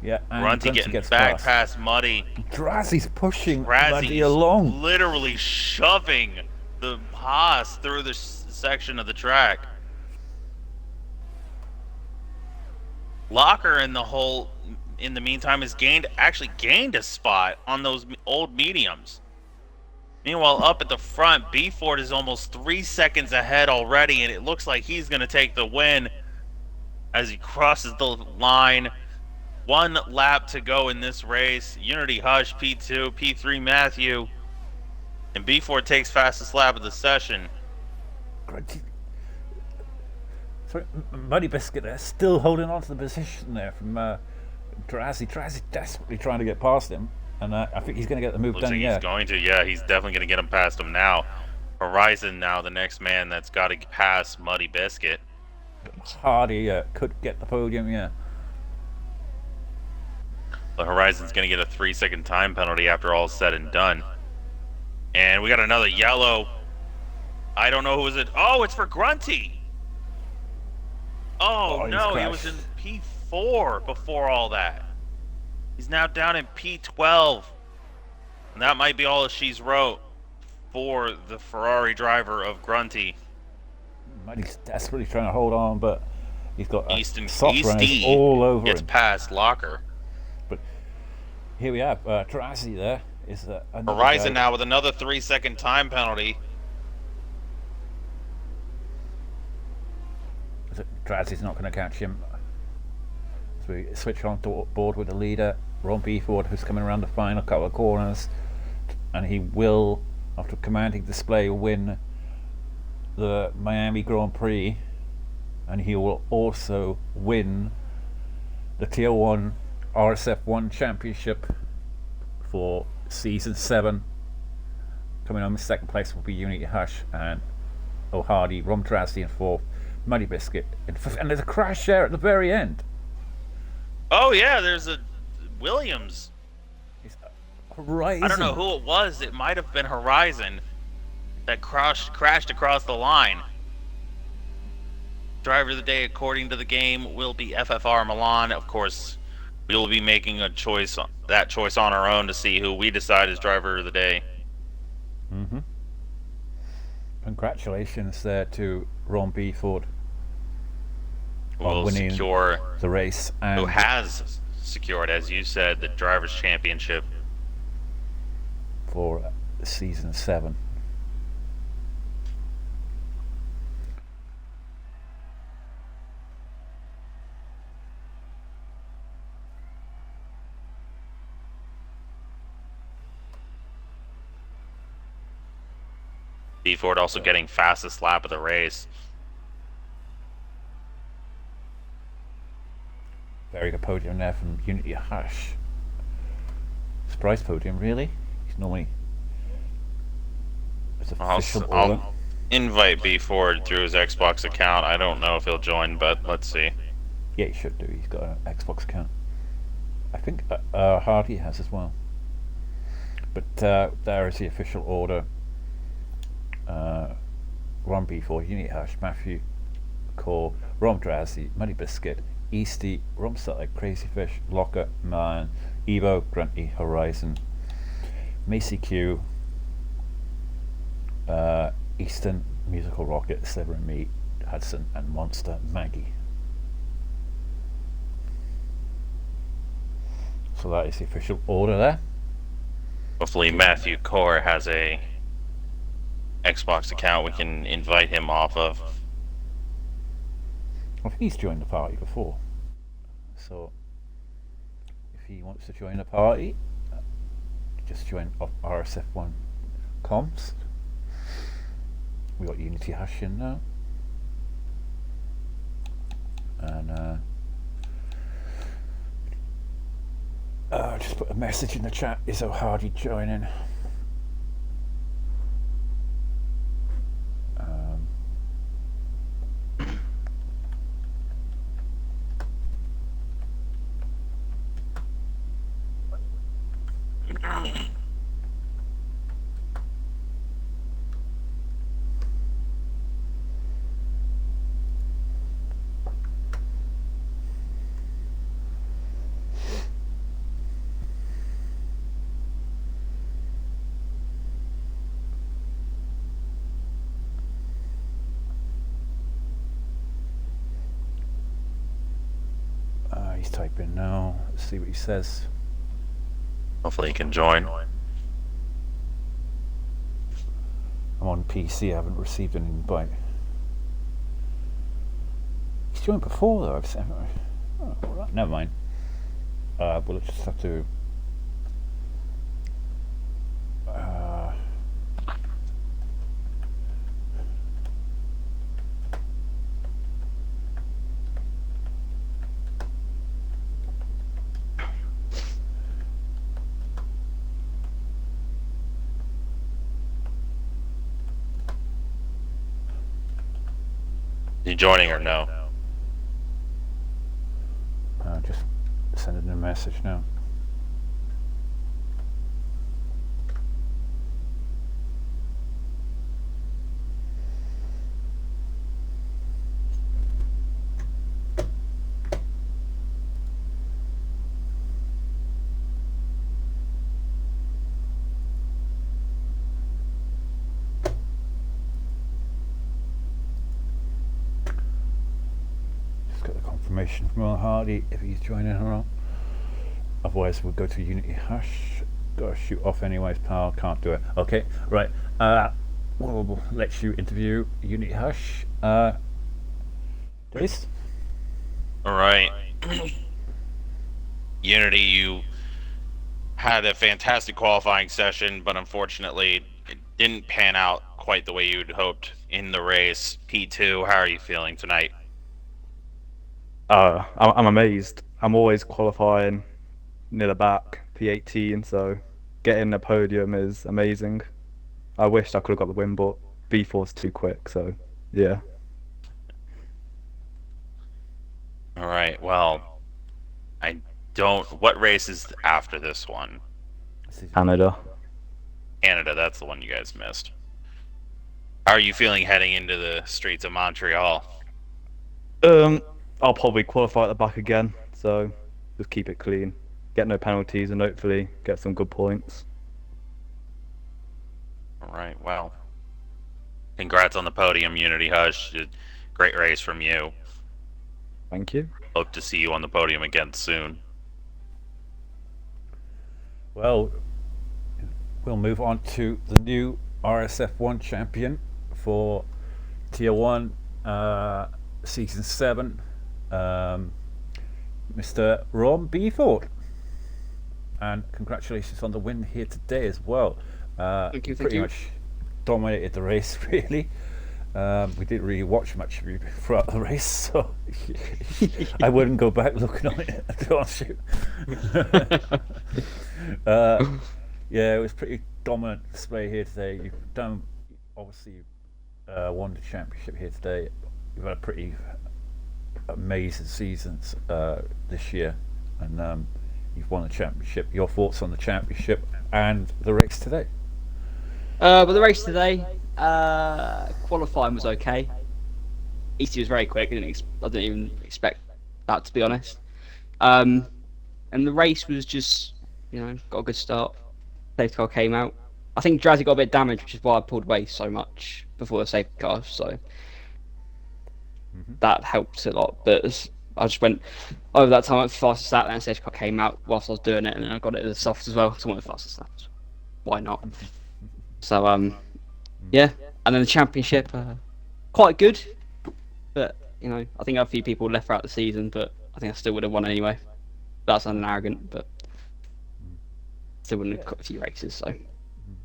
Yeah, and Grunty getting back past Muddy. Drazzy's pushing Muddy along. Literally shoving the Haas through this section of the track. Locker in the meantime has actually gained a spot on those old mediums. Meanwhile, up at the front, B Ford is almost 3 seconds ahead already, and it looks like he's going to take the win as he crosses the line. 1 lap to go in this race. Unity Hush, P2, P3 Matthew, and B Ford takes fastest lap of the session. Sorry, Muddy Biscuit there, still holding on to the position there from Drazzy. Drazzy desperately trying to get past him, and I think he's going to get the move done. He's going to, yeah, he's definitely going to get him past him now. Horizon now, the next man that's got to pass Muddy Biscuit. Hardy could get the podium, yeah. The Horizon's going to get a 3-second time penalty after all is said and done. And we got another yellow. I don't know who is it. Oh, it's for Grunty. Oh no, he was in P4 before all that. He's now down in P12. And that might be all that she's wrote for the Ferrari driver of Grunty. He's desperately trying to hold on, but he's got Easton soft runners all over gets him. past Locker. But here we have Tarasi there. Is Horizon now with another 3-second time penalty. Tarasi's not going to catch him. So we switch on to board with the leader, Ron Beeford, who's coming around the final couple of corners. And he will, after commanding display, win the Miami Grand Prix. And he will also win the Tier 1 RSF1 Championship for Season 7. Coming on in second place will be Unity Hush and O'Hardy, Rom Tarasi in fourth, Muddy Biscuit in fifth. And there's a crash there at the very end. Oh yeah, there's a Williams. Horizon. I don't know who it was. It might have been Horizon that crashed across the line. Driver of the day, according to the game, will be FFR Milan. Of course, we will be making a choice on our own to see who we decide is driver of the day. Mm-hmm. Congratulations there to Ron Beeford on winning the race, and who has secured, as you said, the Drivers' Championship for Season 7. Beeford also getting fastest lap of the race. Very good podium there from Unity Hush. Surprise podium, really? He's normally... I'll invite Beeford through his Xbox account. I don't know if he'll join, but let's see. Yeah, he should do. He's got an Xbox account. I think Hardy has as well. But there is the official order. Ron Beeford, Unity Hush, Matthew Core, Rom Tarasi, Muddy Biscuit, Easty, Rom Sutter, Crazy Fish, Locker, Man, Evo, Grunty, Horizon, Macy Q, Easton, Musical Rocket, Sliver and Me, Hudson, and Monster Maggie. So that is the official order there. Hopefully Matthew Core has a Xbox account we can invite him off of. I think he's joined the party before, so if he wants to join the party, just join RSF1 comms. We got Unity Hush in now, and just put a message in the chat. Is O'Hardy joining? He's typing now. Let's see what he says. Hopefully he can join. I'm on PC. I haven't received an invite. He's joined before though. Oh, well, never mind. We'll just have to. Is he joining or no? Just sending a message now. confirmation from Ron Hardy if he's joining or not. Otherwise, we'll go to Unity Hush. Gotta shoot off anyways, pal. Can't do it. Okay, right. We'll let you interview Unity Hush. Dace? All right. Unity, you had a fantastic qualifying session, but unfortunately, it didn't pan out quite the way you'd hoped in the race. P2, how are you feeling tonight? I'm amazed. I'm always qualifying near the back, P18, so getting a podium is amazing. I wished I could have got the win, but B4's too quick, so yeah. All right, well, what race is after this one? Canada. Canada, that's the one you guys missed. How are you feeling heading into the streets of Montreal? I'll probably qualify at the back again, so just keep it clean, get no penalties, and hopefully get some good points. All right, well, congrats on the podium, Unity Hush. Great race from you. Thank you. Hope to see you on the podium again soon. Well, we'll move on to the new RSF1 champion for Tier 1 Season 7, Mr. Ron Beeford. And congratulations on the win here today as well. Thank you. Pretty much dominated the race, really. We didn't really watch much of you throughout the race, so I wouldn't go back looking on it, to be honest with you. Yeah, it was pretty dominant display here today. You've done, obviously, won the championship here today. You've had a pretty amazing season this year, and you've won the championship. Your thoughts on the championship and the race today? But the race today, qualifying was okay. EC was very quick. I didn't even expect that, to be honest. And the race was just, got a good start. Safety car came out. I think Drazzy got a bit damaged, which is why I pulled away so much before the safety car. So that helped a lot. But I just went over that time, I went fastest lap, and the safety car came out whilst I was doing it, and then I got it to the soft as well. So I went fastest lap. Why not? So yeah, and then the championship, quite good, but I think a few people left throughout the season, but I think I still would have won anyway. That's arrogant, but still wouldn't have got a few races, so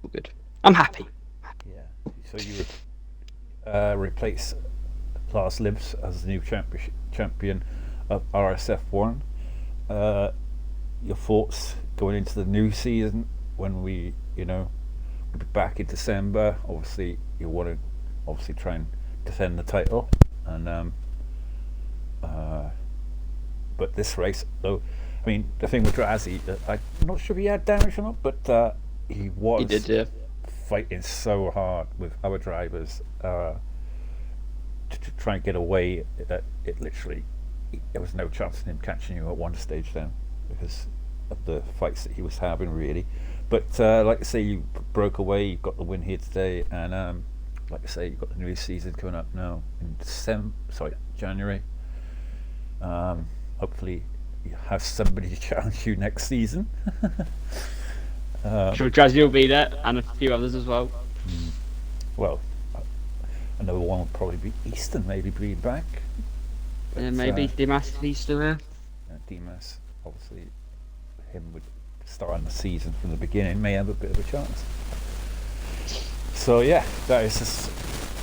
all good. I'm happy. Yeah. So you would replace Class Libs as the new champion of RSF1. Your thoughts going into the new season when we, we'll be back in December. Obviously, you want to try and defend the title, and but this race, though, I mean, the thing with Drazzy, I'm not sure if he had damage or not, but he was fighting so hard with other drivers to try and get away that it literally, there was no chance of him catching you at one stage then because of the fights that he was having, really. But like I say, you broke away, you got the win here today, and like I say, you've got the new season coming up now in January. Hopefully you have somebody to challenge you next season. Sure, Drazzy will be there, and a few others as well. Well, another one will probably be Easton, maybe being back. But, maybe Dimas if he's still there. Dimas, obviously, him would starting the season from the beginning may have a bit of a chance. So yeah, that is just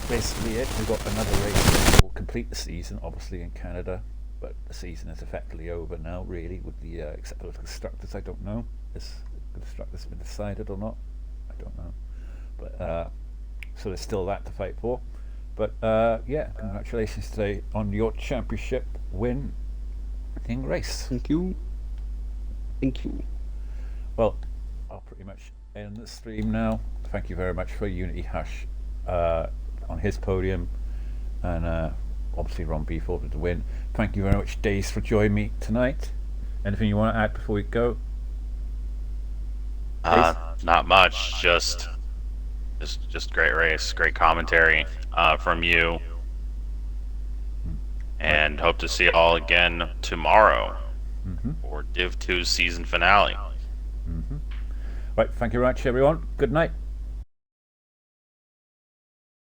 basically it. We've got another race that will complete the season, obviously in Canada, but the season is effectively over now, really, with the except for the constructors. I don't know if the constructors been decided or not. I don't know, but so there's still that to fight for. But yeah, congratulations today on your championship win in race. Thank you. Thank you. Well, I'll pretty much end the stream now. Thank you very much for Unity Hush on his podium, and obviously Ron Beeford with the win. Thank you very much, Dace, for joining me tonight. Anything you want to add before we go? Not much. Just great race, great commentary from you. and hope to see you all again tomorrow Mm-hmm. for Div 2 season finale. Mm-hmm. Right, thank you very much, everyone. Good night.